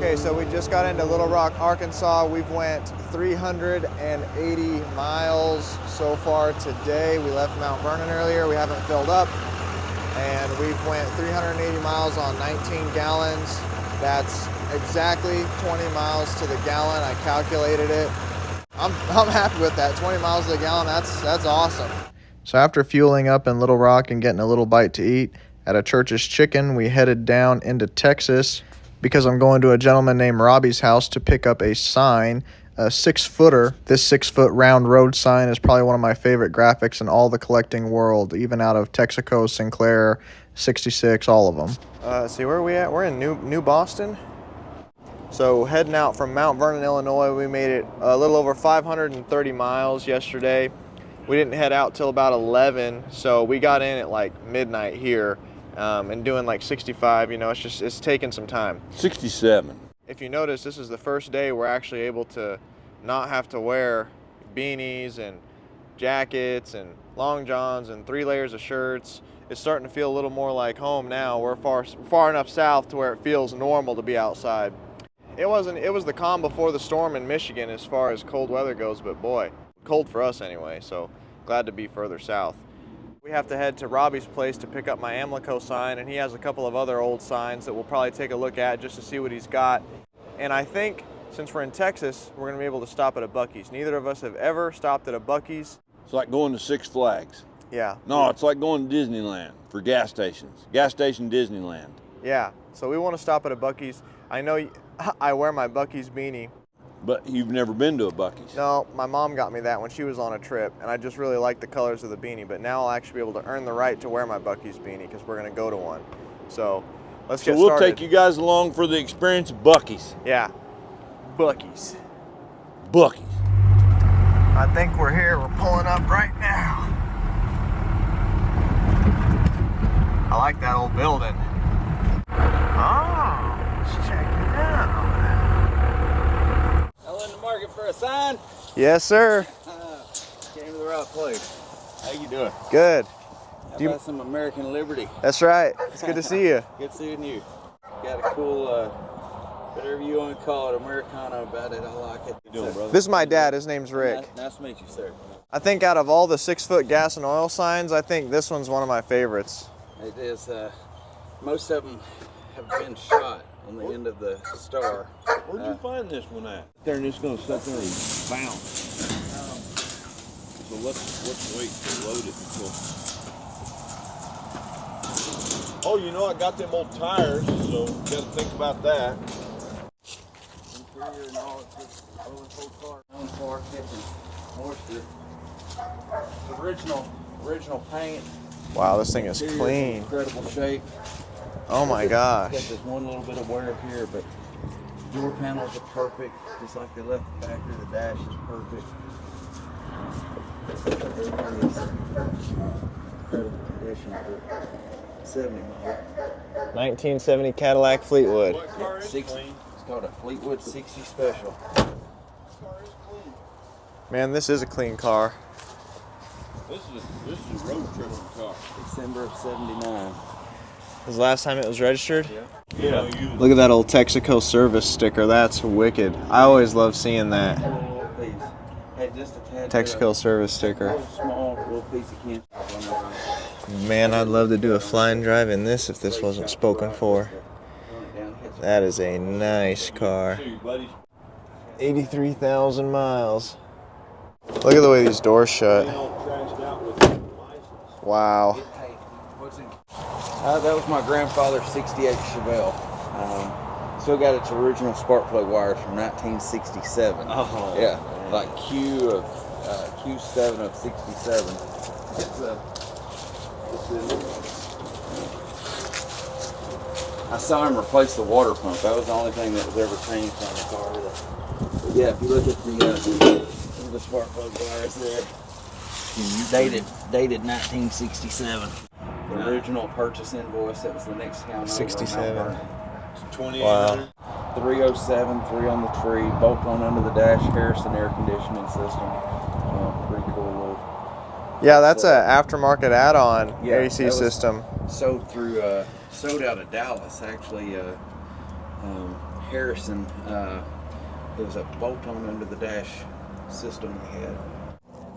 Okay, so we just got into Little Rock, Arkansas. We've went 380 miles so far today. We left Mount Vernon earlier. We haven't filled up. And we've went 380 miles on 19 gallons. That's exactly 20 miles to the gallon. I calculated it. I'm happy with that. 20 miles to the gallon, that's awesome. So after fueling up in Little Rock and getting a little bite to eat at a Church's Chicken, we headed down into Texas, because I'm going to a gentleman named Robbie's house to pick up a sign, a 6-footer. This 6-foot round road sign is probably one of my favorite graphics in all the collecting world, even out of Texaco, Sinclair, 66, all of them. See, where are we at? We're in New Boston. So heading out from Mount Vernon, Illinois, we made it a little over 530 miles yesterday. We didn't head out till about 11, so we got in at like midnight here. And doing like 65, you know, it's taking some time. 67. If you notice, this is the first day we're actually able to not have to wear beanies and jackets and long johns and 3 layers of shirts. It's starting to feel a little more like home now. We're far enough south to where it feels normal to be outside. It was the calm before the storm in Michigan as far as cold weather goes, but boy, cold for us anyway, so glad to be further south. We have to head to Robbie's place to pick up my Amlico sign, and he has a couple of other old signs that we'll probably take a look at just to see what he's got. And I think since we're in Texas, we're going to be able to stop at a Buc-ee's. Neither of us have ever stopped at a Buc-ee's. It's like going to Six Flags. Yeah. No, it's like going to Disneyland for gas stations. Gas station Disneyland. Yeah, so we want to stop at a Buc-ee's. I know I wear my Buc-ee's beanie. But you've never been to a Buc-ee's? No, my mom got me that when she was on a trip, and I just really like the colors of the beanie, but now I'll actually be able to earn the right to wear my Buc-ee's beanie because we're going to go to one. So let's get started. So we'll take you guys along for the experience of Buc-ee's. Yeah, Buc-ee's. Buc-ee's. I think we're here. We're pulling up right now. I like that old building. Oh, let's check it out. Y'all in the market for a sign? Yes, sir. Came to the right place. How you doing? Good. How about some American Liberty? That's right. It's good to see you. Good seeing you. Got a cool, whatever you want to call it, Americana about it. I like it. How you doing, brother? This is my dad. His name's Rick. Nice to meet you, sir. I think out of all the 6-foot gas and oil signs, I think this one's one of my favorites. It is, most of them have been shot on the end of the star. Where'd you find this one at? There, and it's gonna sit there and bounce. So let's wait to load it until. Oh, you know, I got them old tires, so gotta think about that. Interior and all, it's just over the whole car. Known for catching moisture. Original paint. Wow, this thing is Interior clean. Incredible shape. Oh my gosh. Got this one little bit of wear here, but door panels are perfect, just like they left the factory. The dash is perfect. Everything is incredible condition for 70 model. 1970 Cadillac Fleetwood. What car is 60. clean? It's called a Fleetwood 60 Special. Car is clean. Man, this is a clean car. This is a road tripping car. December of 79. Was the last time it was registered? Yeah. Look at that old Texaco service sticker. That's wicked. I always love seeing that. Little piece. Hey, just a tad Texaco service A sticker. little small little piece of can. Man, I'd love to do a flying drive in this if this wasn't spoken for. That is a nice car. See you, buddy. 83,000 miles. Look at the way these doors shut. They all trashed out with the license. Wow. Hey, that was my grandfather's 68 Chevelle. Still got its original spark plug wires from 1967. Oh. Yeah, like Q7 of 67. I saw him replace the water pump. That was the only thing that was ever changed on the car. But yeah, if you look at the spark plug wires there, dated 1967. The original purchase invoice, that was the next count over. 67. 2800. Wow. 307, 3 on the tree, bolt on under the dash, Harrison air conditioning system. Pretty cool little. Yeah, that's an aftermarket add-on Yeah, AC that was- system. Sold out of Dallas actually. Harrison. It was a bolt on under the dash system they had.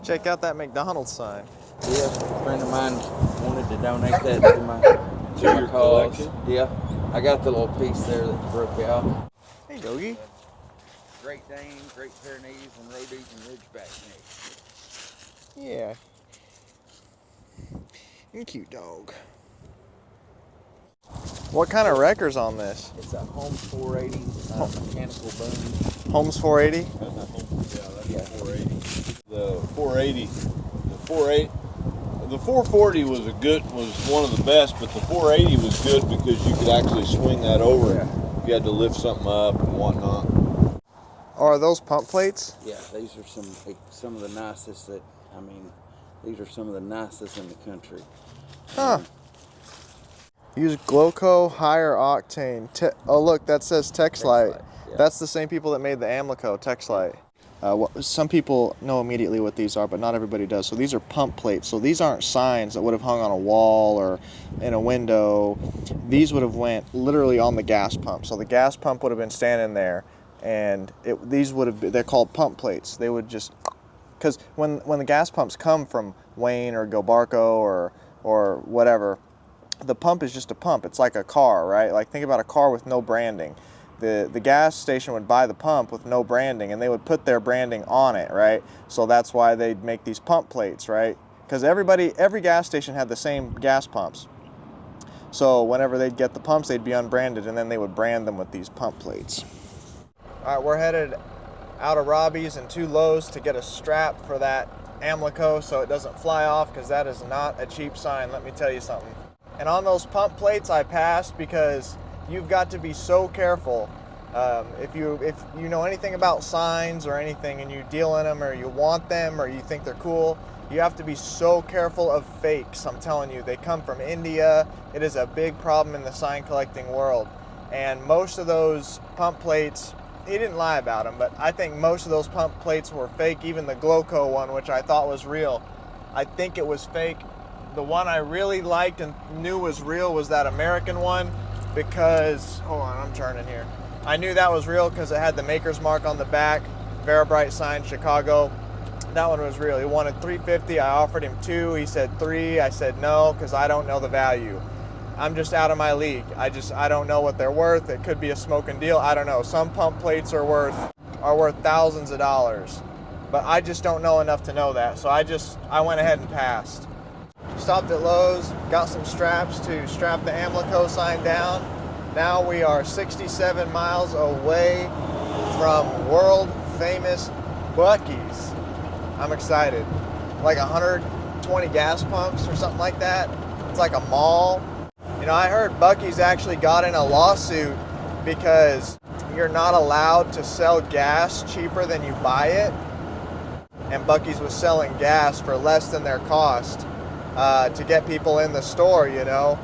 Check out that McDonald's sign. Yeah, a friend of mine wanted to donate that to my your cause. collection? Yeah, I got the little piece there that broke out. Hey, Doggy. Great Dane, Great Pyrenees, and Rhodesian Ridgeback snakes. Yeah. You're a cute dog. What kind of wrecker's on this? It's a Holmes 480 mechanical boom. Holmes 480? Yeah. 480. The 480, the 440 was one of the best, but the 480 was good because you could actually swing that over. Yeah. You had to lift something up and whatnot. Oh, are those pump plates? Yeah, these are some of the nicest these are some of the nicest in the country. Huh. Use Gloco higher octane. Oh, look, that says Texlite. Yeah. That's the same people that made the Amlico Texlite. Some people know immediately what these are, but not everybody does. So these are pump plates. So these aren't signs that would have hung on a wall or in a window. These would have went literally on the gas pump. So the gas pump would have been standing there, and they're called pump plates. They would just, because when the gas pumps come from Wayne or Gilbarco or whatever, the pump is just a pump. It's like a car, right? Like think about a car with no branding. The gas station would buy the pump with no branding, and they would put their branding on it, right? So that's why they'd make these pump plates, right? Because every gas station had the same gas pumps. So whenever they'd get the pumps, they'd be unbranded, and then they would brand them with these pump plates. All right, we're headed out of Robbie's and 2 Lowe's to get a strap for that Amlico so it doesn't fly off, because that is not a cheap sign, let me tell you something. And on those pump plates, I passed because you've got to be so careful. If you know anything about signs or anything and you deal in them or you want them or you think they're cool, You have to be so careful of fakes. I'm telling you, they come from India. It is a big problem in the sign collecting world. And most of those pump plates, he didn't lie about them, but I think most of those pump plates were fake. Even the Gloco one, which I thought was real, I think it was fake. The one I really liked and knew was real was that American one because, hold on, I'm turning here. I knew that was real because it had the maker's mark on the back, Veribright sign, Chicago. That one was real. He wanted $350. I offered him $2. He said $3. I said no because I don't know the value. I'm just out of my league. I don't know what they're worth. It could be a smoking deal. I don't know. Some pump plates are worth thousands of dollars, but I just don't know enough to know that. So I went ahead and passed. Stopped at Lowe's, got some straps to strap the Amlico sign down. Now we are 67 miles away from world famous Buc-ee's. I'm excited. Like 120 gas pumps or something like that. It's like a mall. You know, I heard Buc-ee's actually got in a lawsuit because you're not allowed to sell gas cheaper than you buy it. And Buc-ee's was selling gas for less than their cost to get people in the store, you know.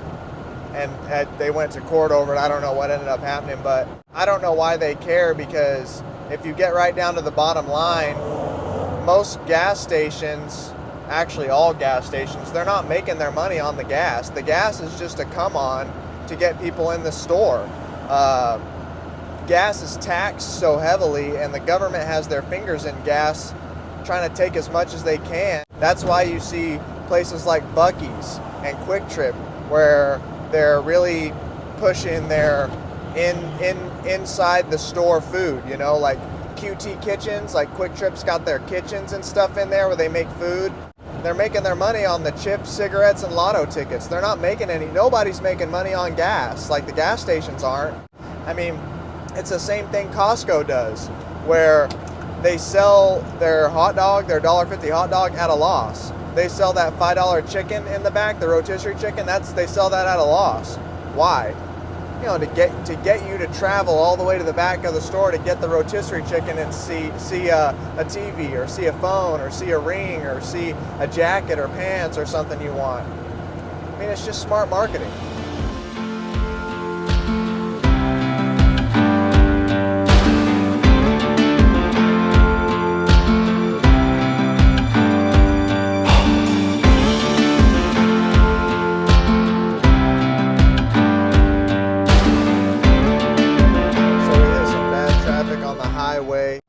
And they went to court over it. I don't know what ended up happening, but I don't know why they care, because if you get right down to the bottom line, most gas stations, actually all gas stations, they're not making their money on the gas. The gas is just a come on to get people in the store. Gas is taxed so heavily, and the government has their fingers in gas, trying to take as much as they can. That's why you see places like Buc-ee's and Quick Trip, where they're really pushing their inside the store food, you know, like QT kitchens, like Quick Trip's got their kitchens and stuff in there where they make food. They're making their money on the chips, cigarettes, and lotto tickets. They're not making nobody's making money on gas, like the gas stations aren't. I mean, it's the same thing Costco does, where they sell their hot dog, their $1.50 hot dog, at a loss. They sell that $5 chicken in the back, the rotisserie chicken, they sell that at a loss. Why? You know, to get you to travel all the way to the back of the store to get the rotisserie chicken and see a TV, or see a phone, or see a ring, or see a jacket or pants or something you want. I mean, it's just smart marketing.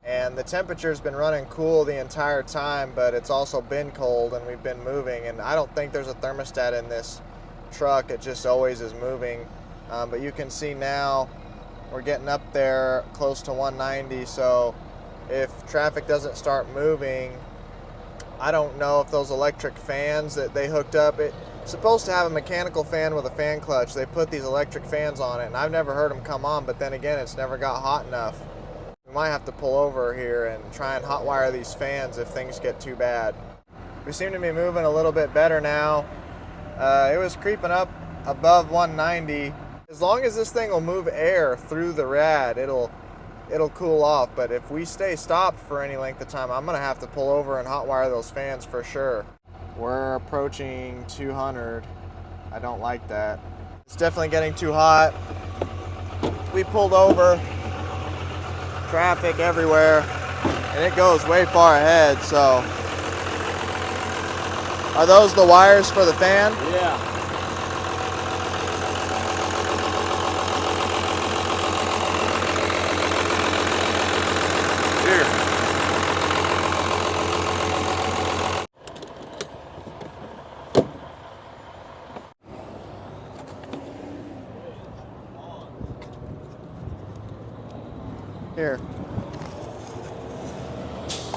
And the temperature's been running cool the entire time, but it's also been cold, and we've been moving, and I don't think there's a thermostat in this truck. It just always is moving. But you can see now we're getting up there close to 190, so if traffic doesn't start moving, I don't know if those electric fans that they hooked up, it's supposed to have a mechanical fan with a fan clutch. They put these electric fans on it, and I've never heard them come on, but then again, it's never got hot enough. We might have to pull over here and try and hotwire these fans if things get too bad. We seem to be moving a little bit better now. It was creeping up above 190. As long as this thing will move air through the rad, it'll cool off. But if we stay stopped for any length of time, I'm gonna have to pull over and hotwire those fans for sure. We're approaching 200. I don't like that. It's definitely getting too hot. We pulled over. Traffic everywhere, and it goes way far ahead. So are those the wires for the fan? Yeah. Here.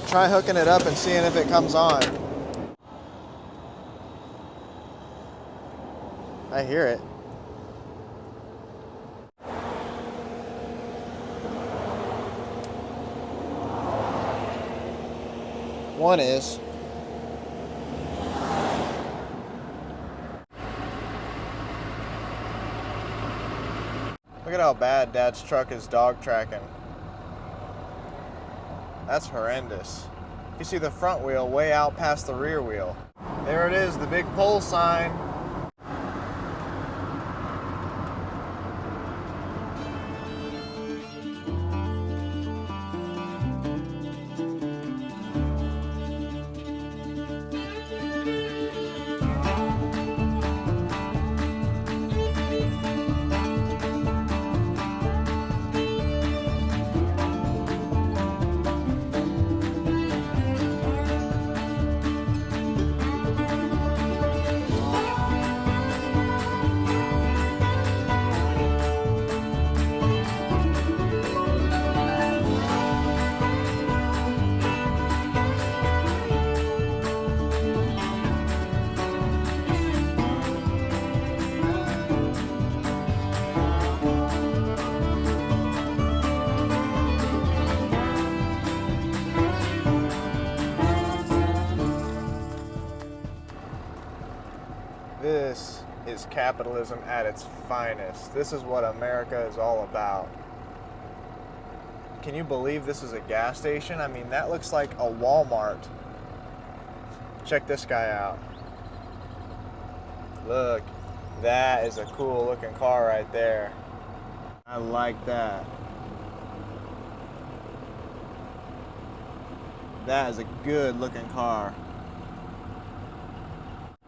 Try hooking it up and seeing if it comes on. I hear it. One is. Look at how bad Dad's truck is dog tracking. That's horrendous. You see the front wheel way out past the rear wheel. There it is, the big pole sign. This is capitalism at its finest. This is what America is all about. Can you believe this is a gas station? I mean, that looks like a Walmart. Check this guy out. Look, that is a cool looking car right there. I like that. That is a good looking car.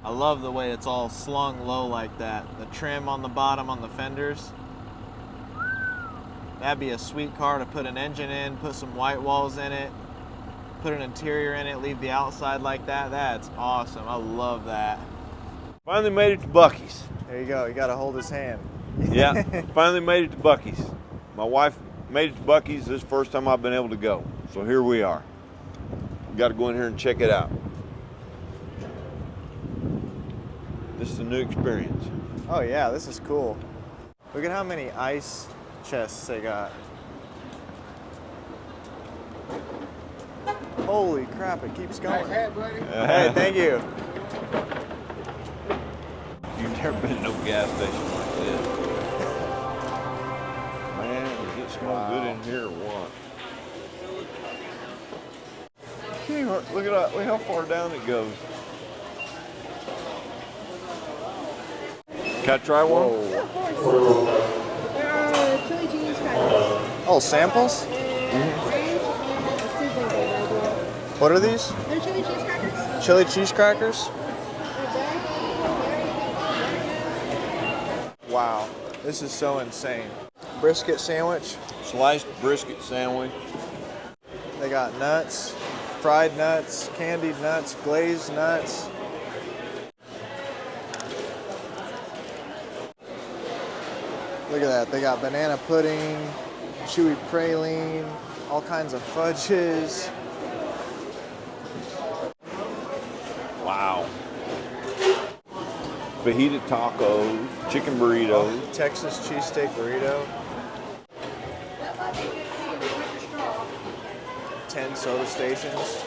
I love the way it's all slung low like that. The trim on the bottom on the fenders. That'd be a sweet car to put an engine in, put some white walls in it, put an interior in it, leave the outside like that. That's awesome. I love that. Finally made it to Buc-ee's. There you go. You got to hold his hand. Yeah, finally made it to Buc-ee's. My wife made it to Buc-ee's. This is the first time I've been able to go. So here we are. Got to go in here and check it out. This is a new experience. Oh yeah, this is cool. Look at how many ice chests they got. Holy crap, it keeps going. Nice hat, buddy. Hey, thank you. You've never been to no gas station like this. Man, does it smell good in here or what? Look at that, look how far down it goes. Can I try one? Yeah, of course. There are chili cheese crackers. Oh, samples? What are these? They're chili cheese crackers. Chili cheese crackers? Wow, this is so insane. Brisket sandwich. Sliced brisket sandwich. They got nuts, fried nuts, candied nuts, glazed nuts. Look at that. They got banana pudding, chewy praline, all kinds of fudges. Wow. Fajita tacos, chicken burritos. Texas cheesesteak burrito. 10 soda stations.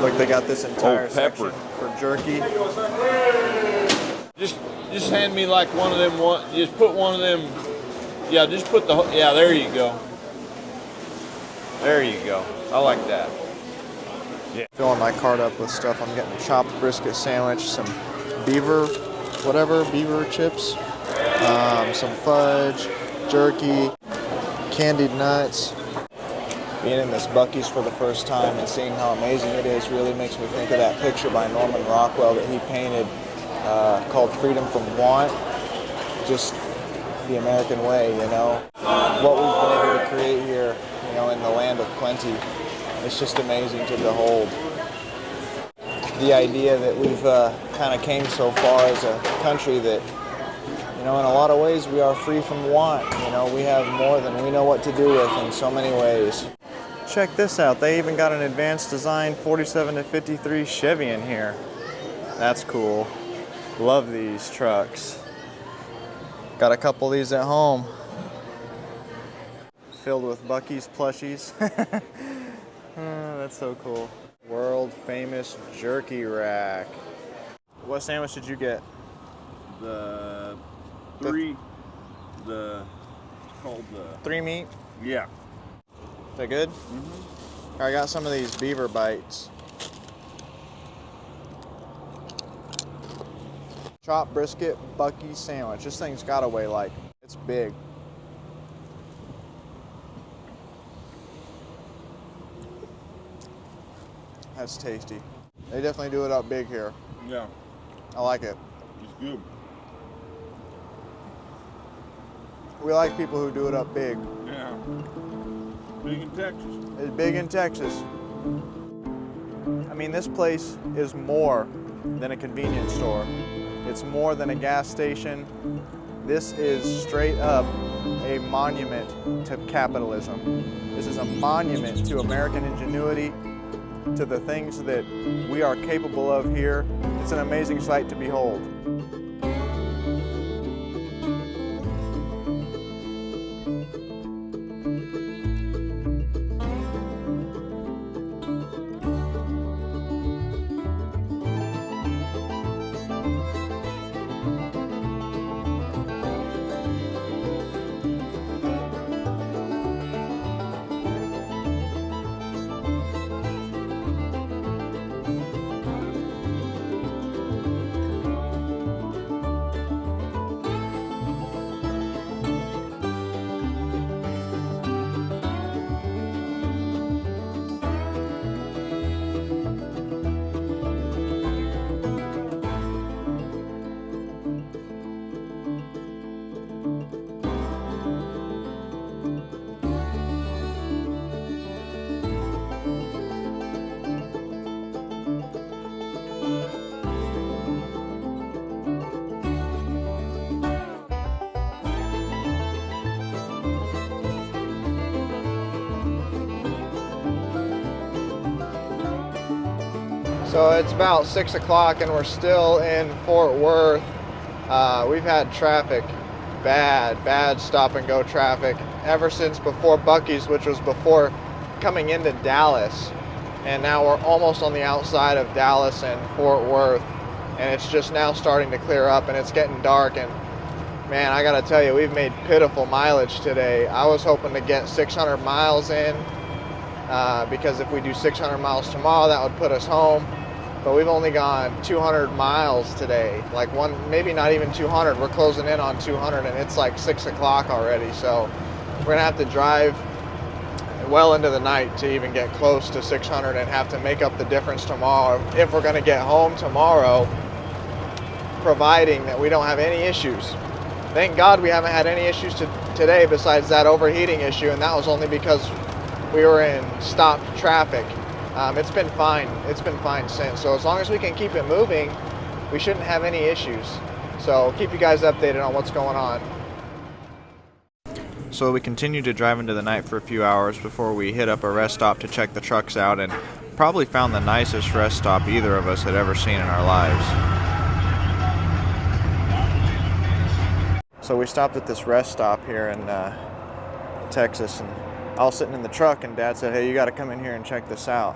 Look, they got this entire pepper. section for jerky. Just hand me like one of them. Just put one of them. Yeah, just put the. Yeah, there you go. There you go. I like that. Yeah. Filling my cart up with stuff. I'm getting a chopped brisket sandwich, some beaver chips, some fudge, jerky, candied nuts. Being in this Buc-ee's for the first time and seeing how amazing it is really makes me think of that picture by Norman Rockwell that he painted called Freedom from Want. Just the American way, you know. What we've been able to create here, you know, in the land of plenty. It's just amazing to behold. The idea that we've kind of came so far as a country that, you know, in a lot of ways we are free from want. You know, we have more than we know what to do with in so many ways. Check this out. They even got an advanced design 47 to 53 Chevy in here. That's cool. Love these trucks. Got a couple of these at home. Filled with Buc-ee's plushies. Oh, that's so cool. World famous jerky rack. What sandwich did you get? It's called the. 3 meat? Yeah. Is that good? Mm-hmm. I got some of these beaver bites. Chopped brisket Buc-ee's sandwich. This thing's gotta weigh like, it's big. That's tasty. They definitely do it up big here. Yeah, I like it. it's good. We like people who do it up big. Yeah. Big in Texas. It's big in Texas. I mean, this place is more than a convenience store. It's more than a gas station. This is straight up a monument to capitalism. This is a monument to American ingenuity, to the things that we are capable of here. It's an amazing sight to behold. So it's about 6 o'clock and we're still in Fort Worth. We've had traffic, bad stop and go traffic ever since before Buc-ee's, which was before coming into Dallas. And now we're almost on the outside of Dallas and Fort Worth. And it's just now starting to clear up and it's getting dark. And man, I gotta tell you, we've made pitiful mileage today. I was hoping to get 600 miles in because if we do 600 miles tomorrow, that would put us home. But we've only gone 200 miles today, like maybe not even 200. We're closing in on 200 and it's like 6 o'clock already. So we're gonna have to drive well into the night to even get close to 600 and have to make up the difference tomorrow if we're gonna get home tomorrow, providing that we don't have any issues. Thank God we haven't had any issues today besides that overheating issue, and that was only because we were in stopped traffic. It's been fine. It's been fine since. So as long as we can keep it moving, we shouldn't have any issues. So keep you guys updated on what's going on. So we continued to drive into the night for a few hours before we hit up a rest stop to check the trucks out, and probably found the nicest rest stop either of us had ever seen in our lives. So we stopped at this rest stop here in Texas, and I was sitting in the truck and Dad said, hey, you got to come in here and check this out.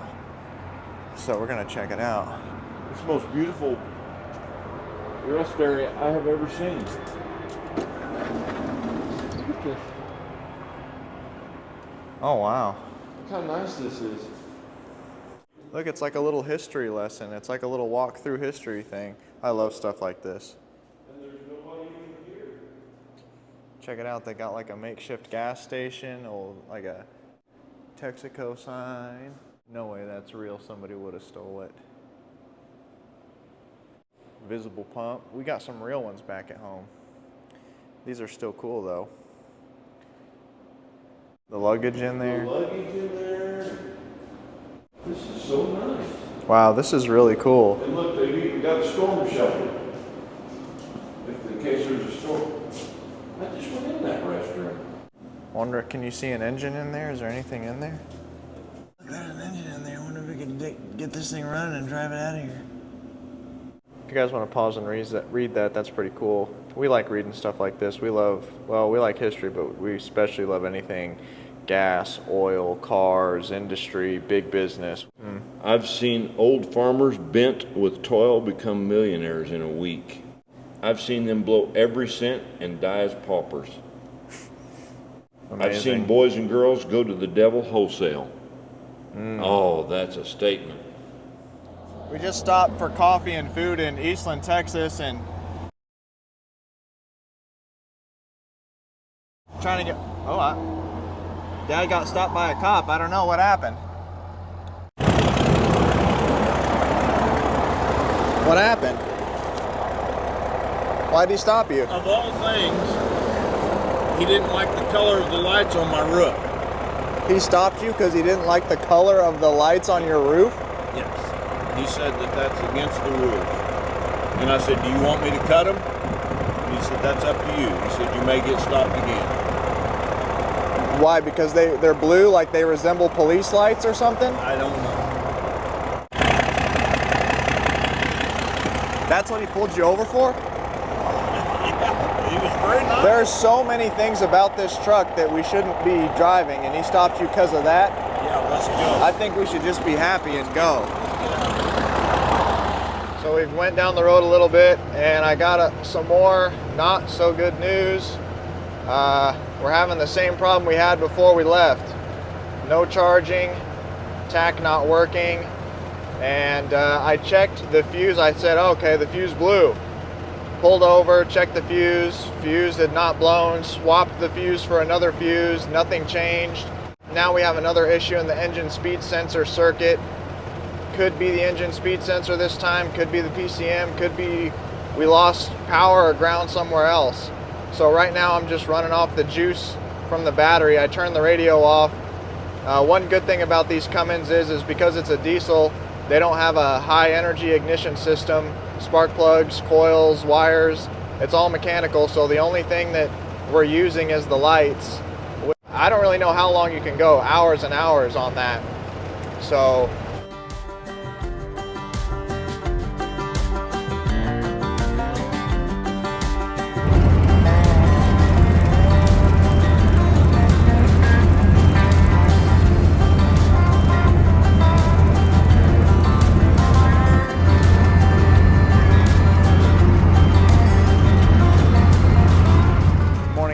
So we're going to check it out. It's the most beautiful rest area I have ever seen. Look at this. Oh, wow. Look how nice this is. Look, it's like a little history lesson. It's like a little walk through history thing. I love stuff like this. And there's nobody even here. Check it out. They got like a makeshift gas station or like a Texaco sign. No way that's real. Somebody would have stole it. Visible pump. We got some real ones back at home. These are still cool though. The luggage in there. The luggage in there. This is so nice. Wow, this is really cool. And look, they've even got a storm shelter. In case there's a storm. I just went in that restroom. Wonder, can you see an engine in there? Is there anything in there? Look, there's an engine in there. I wonder if we can get this thing running and drive it out of here. If you guys want to pause and read that, that's pretty cool. We like reading stuff like this. We like history, but we especially love anything gas, oil, cars, industry, big business. I've seen old farmers bent with toil become millionaires in a week. I've seen them blow every cent and die as paupers. Amazing. I've seen boys and girls go to the devil wholesale. Oh, that's a statement. We just stopped for coffee and food in Eastland, Texas, and trying to get, Dad got stopped by a cop. I don't know what happened. What happened? Why'd he stop you? Of all things, he didn't like the color of the lights on my roof. He stopped you because he didn't like the color of the lights on your roof? Yes. He said that that's against the rules. And I said, do you want me to cut them? And he said, that's up to you. He said, you may get stopped again. Why? Because they're blue, like they resemble police lights or something? I don't know. That's what he pulled you over for? He was very nice. There's so many things about this truck that we shouldn't be driving, and he stopped you because of that? Yeah, let's go. I think we should just be happy and go. So we went down the road a little bit, and I got some more not so good news. We're having the same problem we had before we left. No charging, tack not working, and I checked the fuse. I said, okay, the fuse blew. Pulled over, checked the fuse had not blown, swapped the fuse for another fuse, nothing changed. Now we have another issue in the engine speed sensor circuit. Could be the engine speed sensor this time, could be the PCM, could be we lost power or ground somewhere else. So right now I'm just running off the juice from the battery. I turned the radio off. One good thing about these Cummins is because it's a diesel, they don't have a high energy ignition system, spark plugs, coils, wires. It's all mechanical, so the only thing that we're using is the lights. I don't really know how long you can go, hours and hours on that. So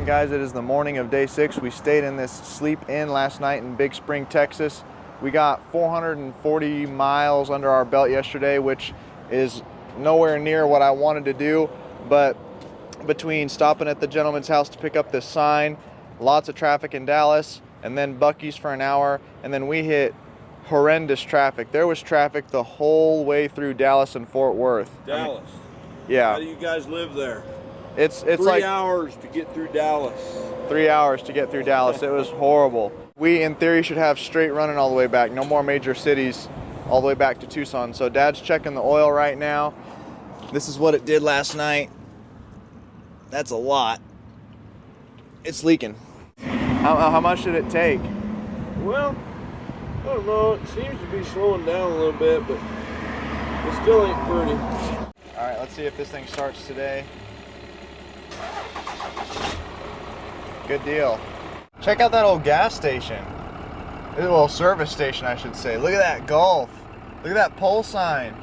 guys, it is the morning of day 6. We stayed in this sleep inn last night in Big Spring, Texas. We got 440 miles under our belt yesterday, which is nowhere near what I wanted to do, but between stopping at the gentleman's house to pick up this sign, lots of traffic in Dallas, and then Buc-ee's for an hour, and then we hit horrendous traffic. There was traffic the whole way through Dallas and Fort Worth. Dallas. Yeah. How do you guys live there? It's 3 like hours to get through Dallas. 3 hours to get through Dallas. It was horrible. We, in theory, should have straight running all the way back. No more major cities all the way back to Tucson. So Dad's checking the oil right now. This is what it did last night. That's a lot. It's leaking. How much did it take? Well, I don't know. It seems to be slowing down a little bit, but it still ain't pretty. All right, let's see if this thing starts today. Good deal. Check out that old gas station. Well, service station, I should say. Look at that Gulf. Look at that pole sign.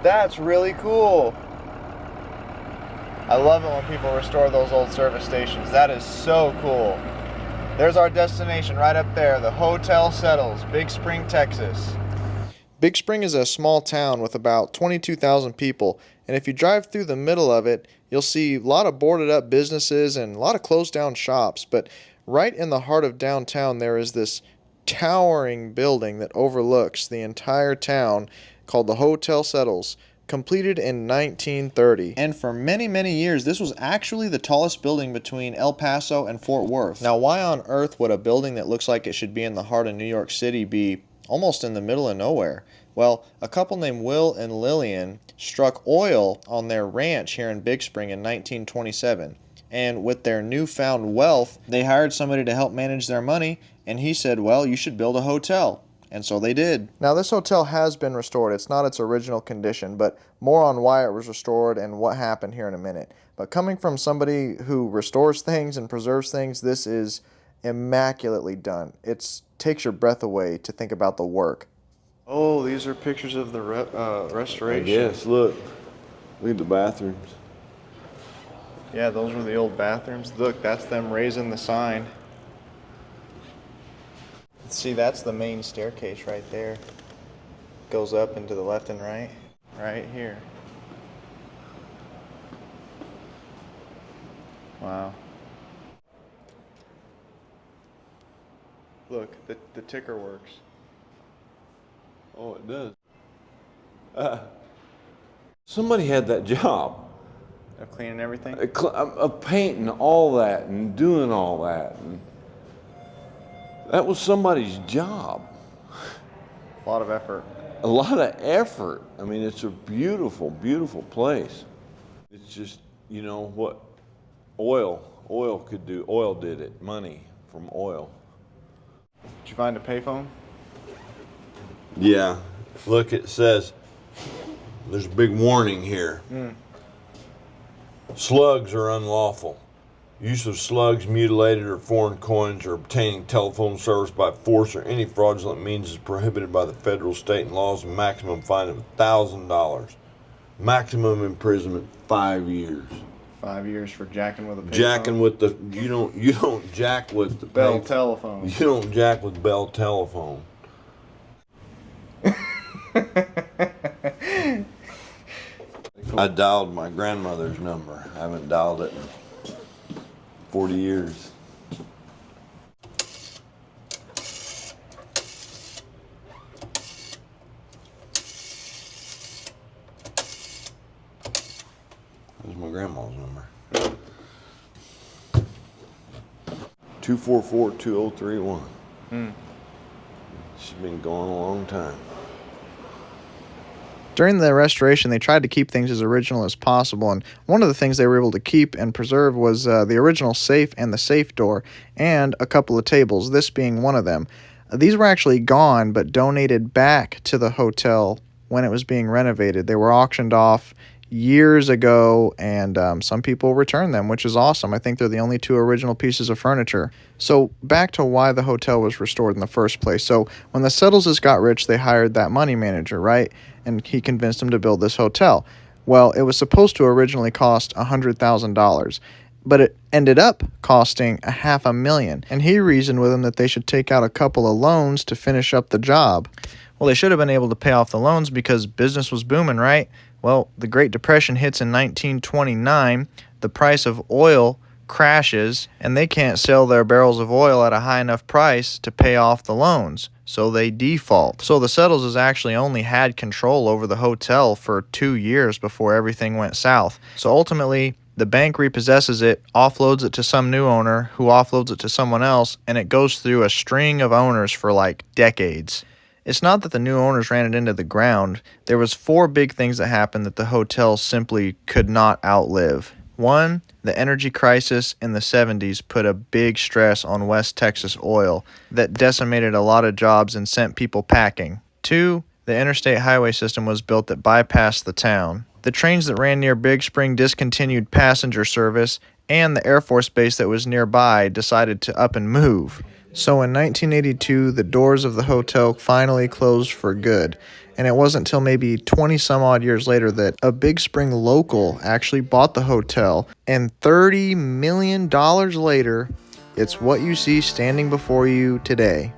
That's really cool. I love it when people restore those old service stations. That is so cool. There's our destination right up there. The Hotel Settles, Big Spring, Texas. Big Spring is a small town with about 22,000 people, and if you drive through the middle of it, you'll see a lot of boarded up businesses and a lot of closed down shops, but right in the heart of downtown there is this towering building that overlooks the entire town called the Hotel Settles, completed in 1930. And for many, many years, this was actually the tallest building between El Paso and Fort Worth. Now, why on earth would a building that looks like it should be in the heart of New York City be almost in the middle of nowhere? Well, a couple named Will and Lillian struck oil on their ranch here in Big Spring in 1927. And with their newfound wealth, they hired somebody to help manage their money, and he said, well, you should build a hotel. And so they did. Now, this hotel has been restored. It's not its original condition, but more on why it was restored and what happened here in a minute. But coming from somebody who restores things and preserves things, this is immaculately done. It takes your breath away to think about the work. Oh, these are pictures of the restoration. Yes, look at the bathrooms. Yeah, those were the old bathrooms. Look, that's them raising the sign. See, that's the main staircase right there. Goes up into the left and right. Right here. Wow. Look, the ticker works. Oh, it does. Somebody had that job Of cleaning everything? of painting all that and doing all that. And that was somebody's job. A lot of effort. A lot of effort. I mean, it's a beautiful, beautiful place. It's just, you know, what oil could do. Oil did it. Money from oil. Did you find a payphone? Yeah. Look, it says, there's a big warning here. Slugs are unlawful. Use of slugs, mutilated or foreign coins, or obtaining telephone service by force or any fraudulent means is prohibited by the federal, state, and laws. A maximum fine of $1,000. Maximum imprisonment 5 years. 5 years for jacking with a payphone? Jacking with the you don't jack with the Bell telephone. You don't jack with Bell telephone. I dialed my grandmother's number. I haven't dialed it in 40 years. That was my grandma's number. 244-2031. She's been gone a long time. During the restoration, they tried to keep things as original as possible, and one of the things they were able to keep and preserve was the original safe and the safe door, and a couple of tables, this being one of them. These were actually gone, but donated back to the hotel when it was being renovated. They were auctioned off years ago, and some people returned them, which is awesome. I think they're the only two original pieces of furniture. So back to why the hotel was restored in the first place. So when the Settleses got rich, they hired that money manager, right? And he convinced them to build this hotel. Well, it was supposed to originally cost $100,000, but it ended up costing $500,000. And he reasoned with them that they should take out a couple of loans to finish up the job. Well, they should have been able to pay off the loans because business was booming, right? Well, the Great Depression hits in 1929, the price of oil crashes, and they can't sell their barrels of oil at a high enough price to pay off the loans, so they default. So the Settleses actually only had control over the hotel for 2 years before everything went south. So ultimately, the bank repossesses it, offloads it to some new owner, who offloads it to someone else, and it goes through a string of owners for like decades. It's not that the new owners ran it into the ground. There was 4 big things that happened that the hotel simply could not outlive. 1, the energy crisis in the 70s put a big stress on West Texas oil that decimated a lot of jobs and sent people packing. 2, the interstate highway system was built that bypassed the town. The trains that ran near Big Spring discontinued passenger service, and the Air Force base that was nearby decided to up and move. So in 1982, the doors of the hotel finally closed for good. And it wasn't until maybe 20 some odd years later that a Big Spring local actually bought the hotel. And $30 million later, it's what you see standing before you today.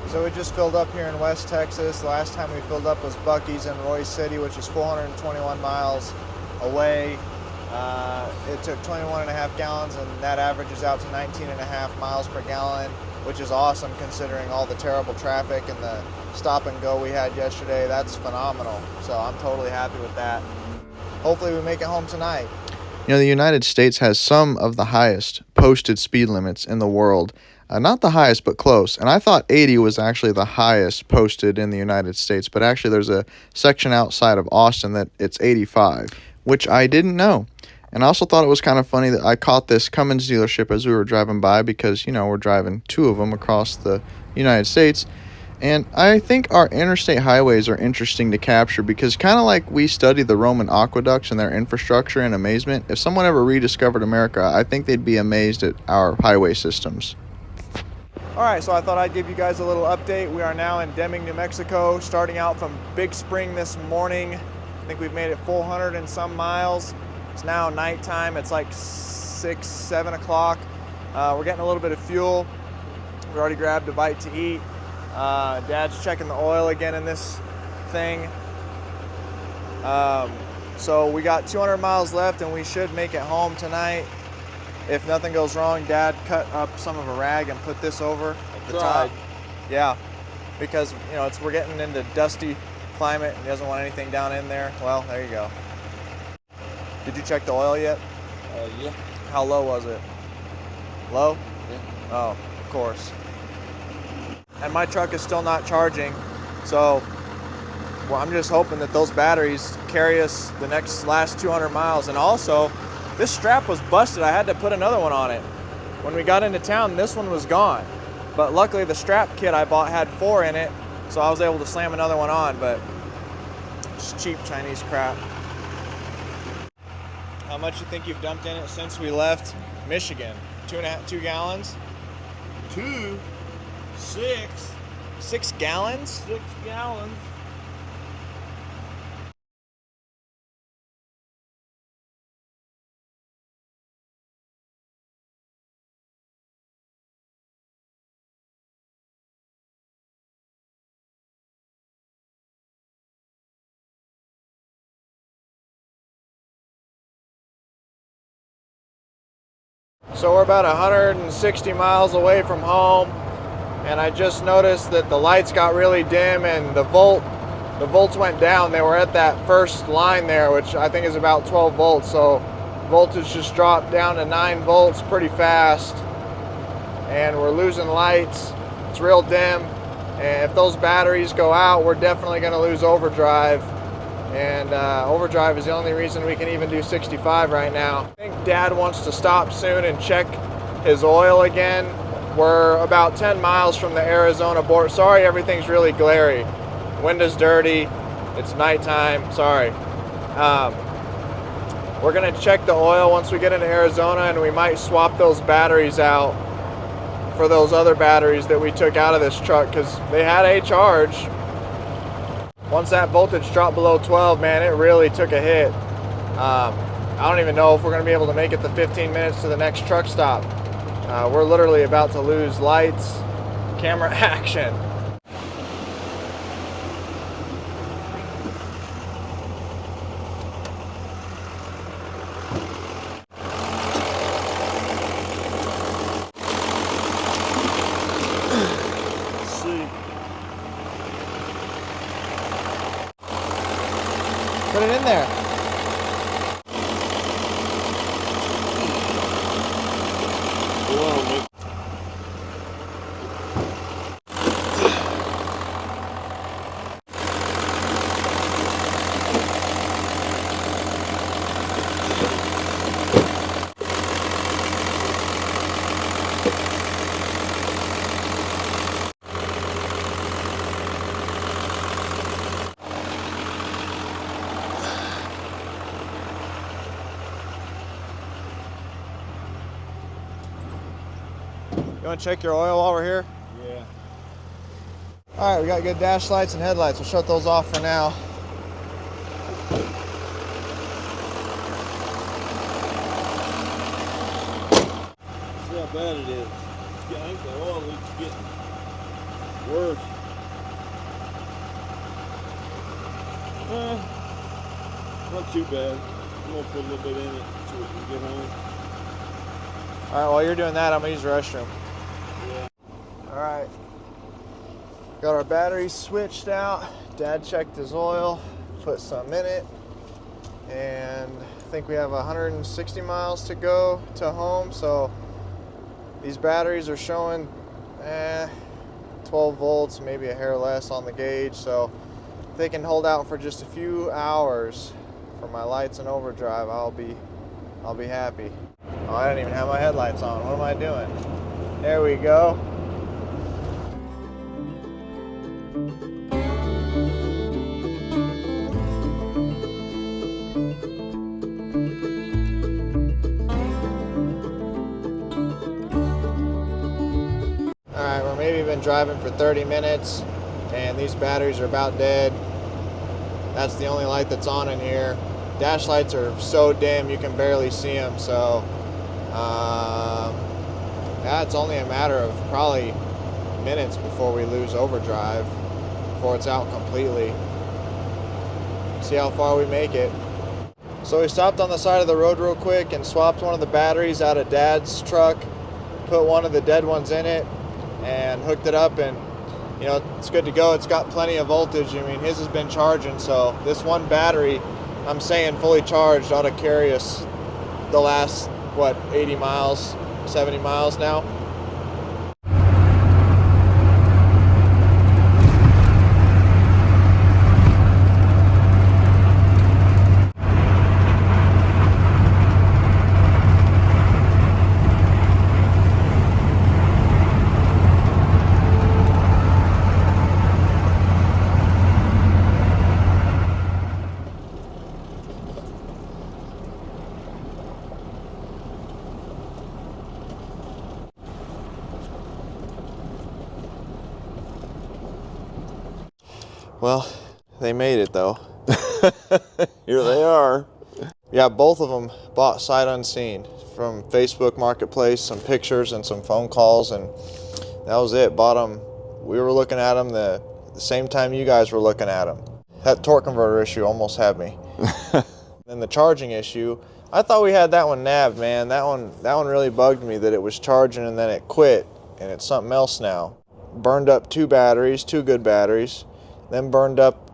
So we just filled up here in West Texas. The last time we filled up was Buc-ee's in Roy City, which is 421 miles away. It took 21.5 gallons, and that averages out to 19.5 miles per gallon, which is awesome considering all the terrible traffic and the stop and go we had yesterday. That's phenomenal. So I'm totally happy with that. Hopefully we make it home tonight. You know, the United States has some of the highest posted speed limits in the world. Not the highest, but close. And I thought 80 was actually the highest posted in the United States, but actually there's a section outside of Austin that it's 85, which I didn't know. And I also thought it was kind of funny that I caught this Cummins dealership as we were driving by because, you know, we're driving two of them across the United States. And I think our interstate highways are interesting to capture because kind of like we study the Roman aqueducts and their infrastructure in amazement, if someone ever rediscovered America, I think they'd be amazed at our highway systems. All right, so I thought I'd give you guys a little update. We are now in Deming, New Mexico, starting out from Big Spring this morning. I think we've made it 400 and some miles. It's now nighttime. It's like 6, 7 o'clock. We're getting a little bit of fuel. We already grabbed a bite to eat. Dad's checking the oil again in this thing. So we got 200 miles left and we should make it home tonight. If nothing goes wrong, Dad cut up some of a rag and put this over the top. Yeah, because you know we're getting into dusty climate and he doesn't want anything down in there. Well, there you go. Did you check the oil yet? Yeah. How low was it? Low? Yeah. Oh, of course. And my truck is still not charging, so well, I'm just hoping that those batteries carry us the last 200 miles. And also, this strap was busted. I had to put another one on it. When we got into town, this one was gone. But luckily, the strap kit I bought had 4 in it, so I was able to slam another one on, but it's cheap Chinese crap. How much you think you've dumped in it since we left Michigan? 2 gallons? 6 6 gallons? 6 gallons. So we're about 160 miles away from home, and I just noticed that the lights got really dim and the volts went down. They were at that first line there, which I think is about 12 volts. So voltage just dropped down to 9 volts pretty fast, and we're losing lights. It's real dim, and if those batteries go out, we're definitely going to lose overdrive. And overdrive is the only reason we can even do 65 right now. I think Dad wants to stop soon and check his oil again. We're about 10 miles from the Arizona border. Sorry, everything's really glary. Window's dirty. It's nighttime. Sorry. We're gonna check the oil once we get into Arizona, and we might swap those batteries out for those other batteries that we took out of this truck because they had a charge. Once that voltage dropped below 12, man, it really took a hit. I don't even know if we're going to be able to make it the 15 minutes to the next truck stop. We're literally about to lose lights, camera action. Put it in there. You want to check your oil while we're here? Yeah. All right, we got good dash lights and headlights. We'll shut those off for now. See how bad it is. I think the oil leak's getting worse. Not too bad. I'm gonna put a little bit in it so we can get home. All right, while you're doing that, I'm gonna use the restroom. Yeah. All right, got our batteries switched out. Dad checked his oil, put some in it, and I think we have 160 miles to go to home. So these batteries are showing 12 volts, maybe a hair less on the gauge. So if they can hold out for just a few hours for my lights and overdrive, I'll be I'll be happy. Oh, I didn't even have my headlights on. What am I doing? There we go. All right, we're maybe been driving for 30 minutes and these batteries are about dead. That's the only light that's on in here. Dash lights are so dim you can barely see them, so yeah, it's only a matter of probably minutes before we lose overdrive, before it's out completely. See how far we make it. So we stopped on the side of the road real quick and swapped one of the batteries out of Dad's truck, put one of the dead ones in it, and hooked it up, and you know, it's good to go. It's got plenty of voltage. I mean, his has been charging, so this one battery, I'm saying fully charged, ought to carry us the last, what, 80 miles, 70 miles now. Well, they made it though. Here they are. Yeah, both of them bought sight unseen from Facebook Marketplace, some pictures and some phone calls, and that was it. Bought them. We were looking at them the same time you guys were looking at them. That torque converter issue almost had me. And the charging issue, I thought we had that one nabbed, man. That one really bugged me, that it was charging and then it quit, and it's something else now. Burned up two batteries, two good batteries, then burned up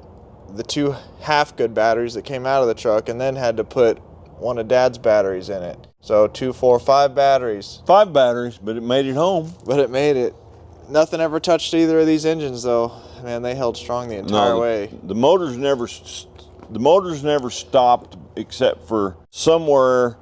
the two half good batteries that came out of the truck, and then had to put one of Dad's batteries in it. So 2, 4, 5 batteries. 5 batteries, but it made it home. But it made it. Nothing ever touched either of these engines though. Man, they held strong the entire way. The motors never stopped, except for somewhere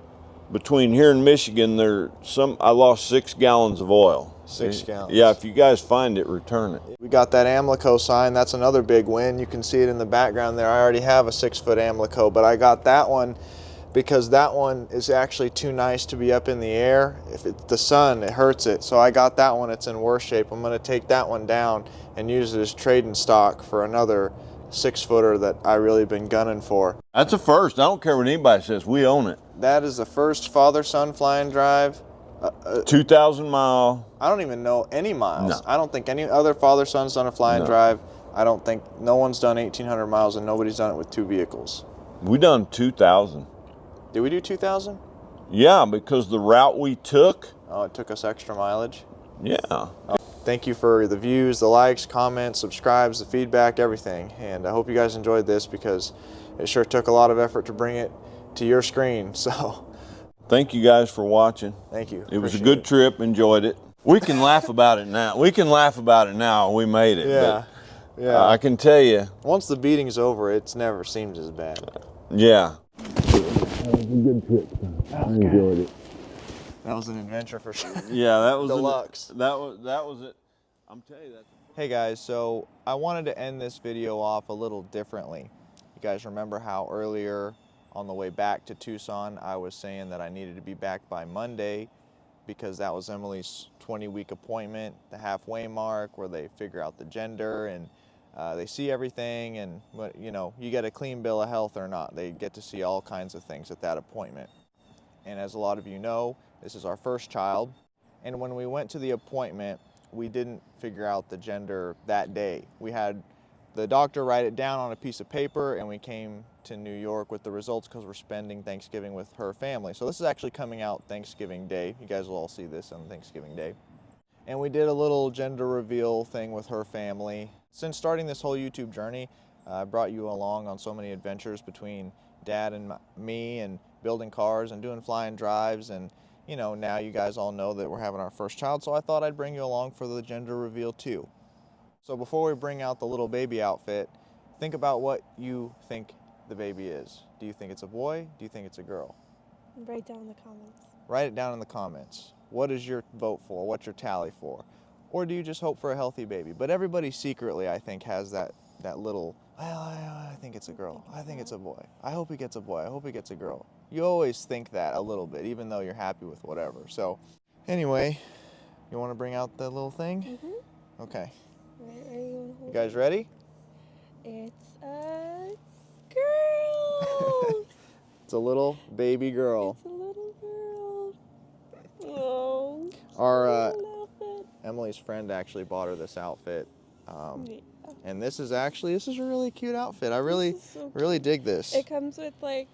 between here and Michigan. I lost 6 gallons of oil. 6 gallons. Yeah, if you guys find it, return it. We got that Amlico sign. That's another big win. You can see it in the background there. I already have a 6-foot Amlico, but I got that one because that one is actually too nice to be up in the air. If it's the sun, it hurts it. So I got that one. It's in worse shape. I'm going to take that one down and use it as trading stock for another 6-footer that I really been gunning for. That's a first. I don't care what anybody says. We own it. That is the first father-son flying drive. 2,000 mile. I don't even know any miles. No. I don't think any other father-son's done a flying drive. I don't think no one's done 1,800 miles, and nobody's done it with 2 vehicles. We done 2,000. Did we do 2,000? Yeah, because the route we took. Oh, it took us extra mileage. Yeah. Thank you for the views, the likes, comments, subscribes, the feedback, everything. And I hope you guys enjoyed this, because it sure took a lot of effort to bring it to your screen. So Thank you guys for watching. thank you. It was a good trip. Enjoyed it. We can laugh about it now. We made it. Yeah. But, Yeah. I can tell you. Once the beating's over, it's never seems as bad. Yeah. That was a good trip. I enjoyed it. That was an adventure for sure. Yeah, that was Deluxe. That was it. I'm telling you that. Hey guys, so I wanted to end this video off a little differently. You guys remember how earlier on the way back to Tucson, I was saying that I needed to be back by Monday because that was Emily's 20-week appointment, the halfway mark where they figure out the gender and they see everything, and you know, you get a clean bill of health or not. They get to see all kinds of things at that appointment. And as a lot of you know, this is our first child. And when we went to the appointment, we didn't figure out the gender that day. We had the doctor write it down on a piece of paper, and we came to New York with the results because we're spending Thanksgiving with her family. So this is actually coming out Thanksgiving Day. You guys will all see this on Thanksgiving Day. And we did a little gender reveal thing with her family. Since starting this whole YouTube journey, I brought you along on so many adventures between Dad and me, and building cars and doing flying drives, and you know, now you guys all know that we're having our first child, so I thought I'd bring you along for the gender reveal too. So before we bring out the little baby outfit, think about what you think the baby is. Do you think it's a boy? Do you think it's a girl? Write down in the comments. Write it down in the comments. What is your vote for? What's your tally for? Or do you just hope for a healthy baby? But everybody secretly, I think, has that little, well, I think it's a girl. I think it's a boy. I hope he gets a boy. I hope he gets a girl. You always think that a little bit, even though you're happy with whatever. So anyway, you want to bring out the little thing? Mm-hmm. Okay. Right, are you You guys ready? It's a girl. It's a little baby girl. It's a little girl. Oh. Our little outfit. Emily's friend actually bought her this outfit. Yeah. And this is a really cute outfit. I really, This is so really cute. dig this. It comes with like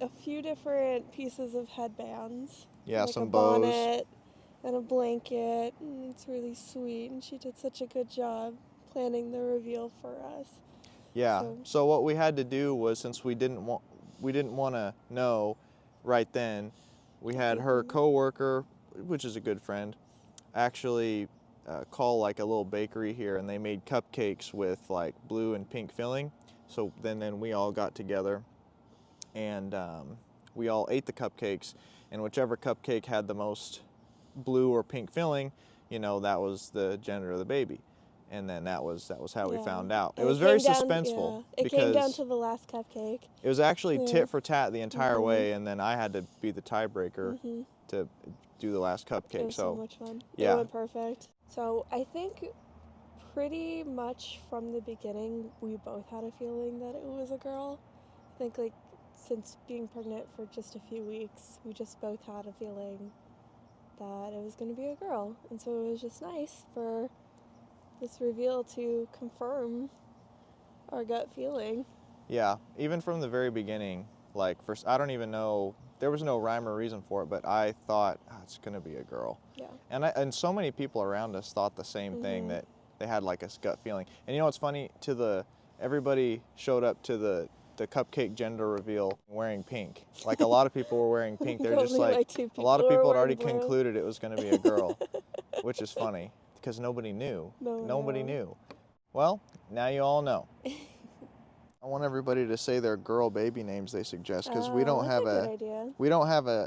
a few different pieces of headbands. Yeah, like some a bows. bonnet and a blanket. And it's really sweet, and she did such a good job planning the reveal for us. Yeah. So what we had to do was, since we didn't want to know right then, we had her coworker, which is a good friend, actually call like a little bakery here, and they made cupcakes with like blue and pink filling. So then we all got together, and we all ate the cupcakes, and whichever cupcake had the most blue or pink filling, you know, that was the gender of the baby. And then that was how we found out. And it was very came down- suspenseful. It came down to the last cupcake. It was actually tit for tat the entire way, and then I had to be the tiebreaker to do the last cupcake. It was so much fun. Yeah. It went perfect. So I think pretty much from the beginning, we both had a feeling that it was a girl. I think like since being pregnant for just a few weeks, we just both had a feeling that it was going to be a girl. And so it was just nice for this reveal to confirm our gut feeling. Yeah, even from the very beginning, like first, I don't even know, there was no rhyme or reason for it, but I thought it's gonna be a girl. Yeah. And so many people around us thought the same thing, that they had like a gut feeling. And you know what's funny? Everybody showed up to the cupcake gender reveal wearing pink. Like a lot of people were wearing pink. They're just Only, like two a lot of were people had already wearing blue. concluded it was gonna be a girl, which is funny because nobody knew. Nobody No. knew. Well, now you all know. I want everybody to say their girl baby names they suggest, because we don't have that's a good idea.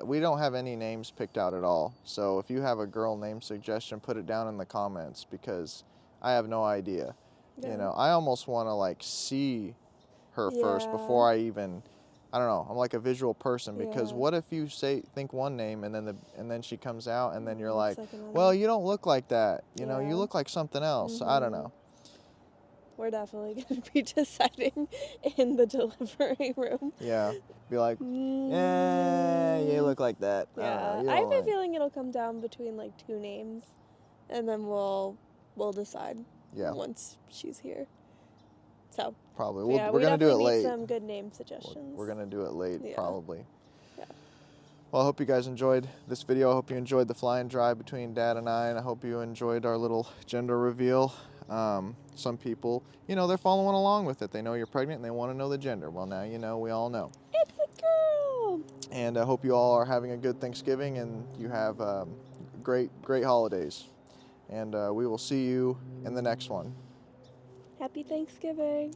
we don't have any names picked out at all. So if you have a girl name suggestion, put it down in the comments, because I have no idea. Yeah. You know, I almost want to like see her first Yeah. before I even, I don't know. I'm like a visual person, because Yeah. what if you think one name and then she comes out and then you're Looks like, like another. well, you don't look like that. You know, you Yeah. look like something else. I don't know. We're definitely going to be deciding in the delivery room. Yeah, be like, yeah, you look like that. I don't know. Yeah, You I have don't a like- feeling it'll come down between like two names, and then we'll decide. Yeah. Once she's here. So. Probably. Yeah, We're gonna do it definitely late. need some good name suggestions. We're gonna do it late, Yeah. probably. Yeah. Well, I hope you guys enjoyed this video. I hope you enjoyed the fly and dry between Dad and I hope you enjoyed our little gender reveal. Some people, you know, they're following along with it. They know you're pregnant and they want to know the gender. Well, now you know. We all know. It's a girl. And I hope you all are having a good Thanksgiving and you have great holidays. And we will see you in the next one. Happy Thanksgiving.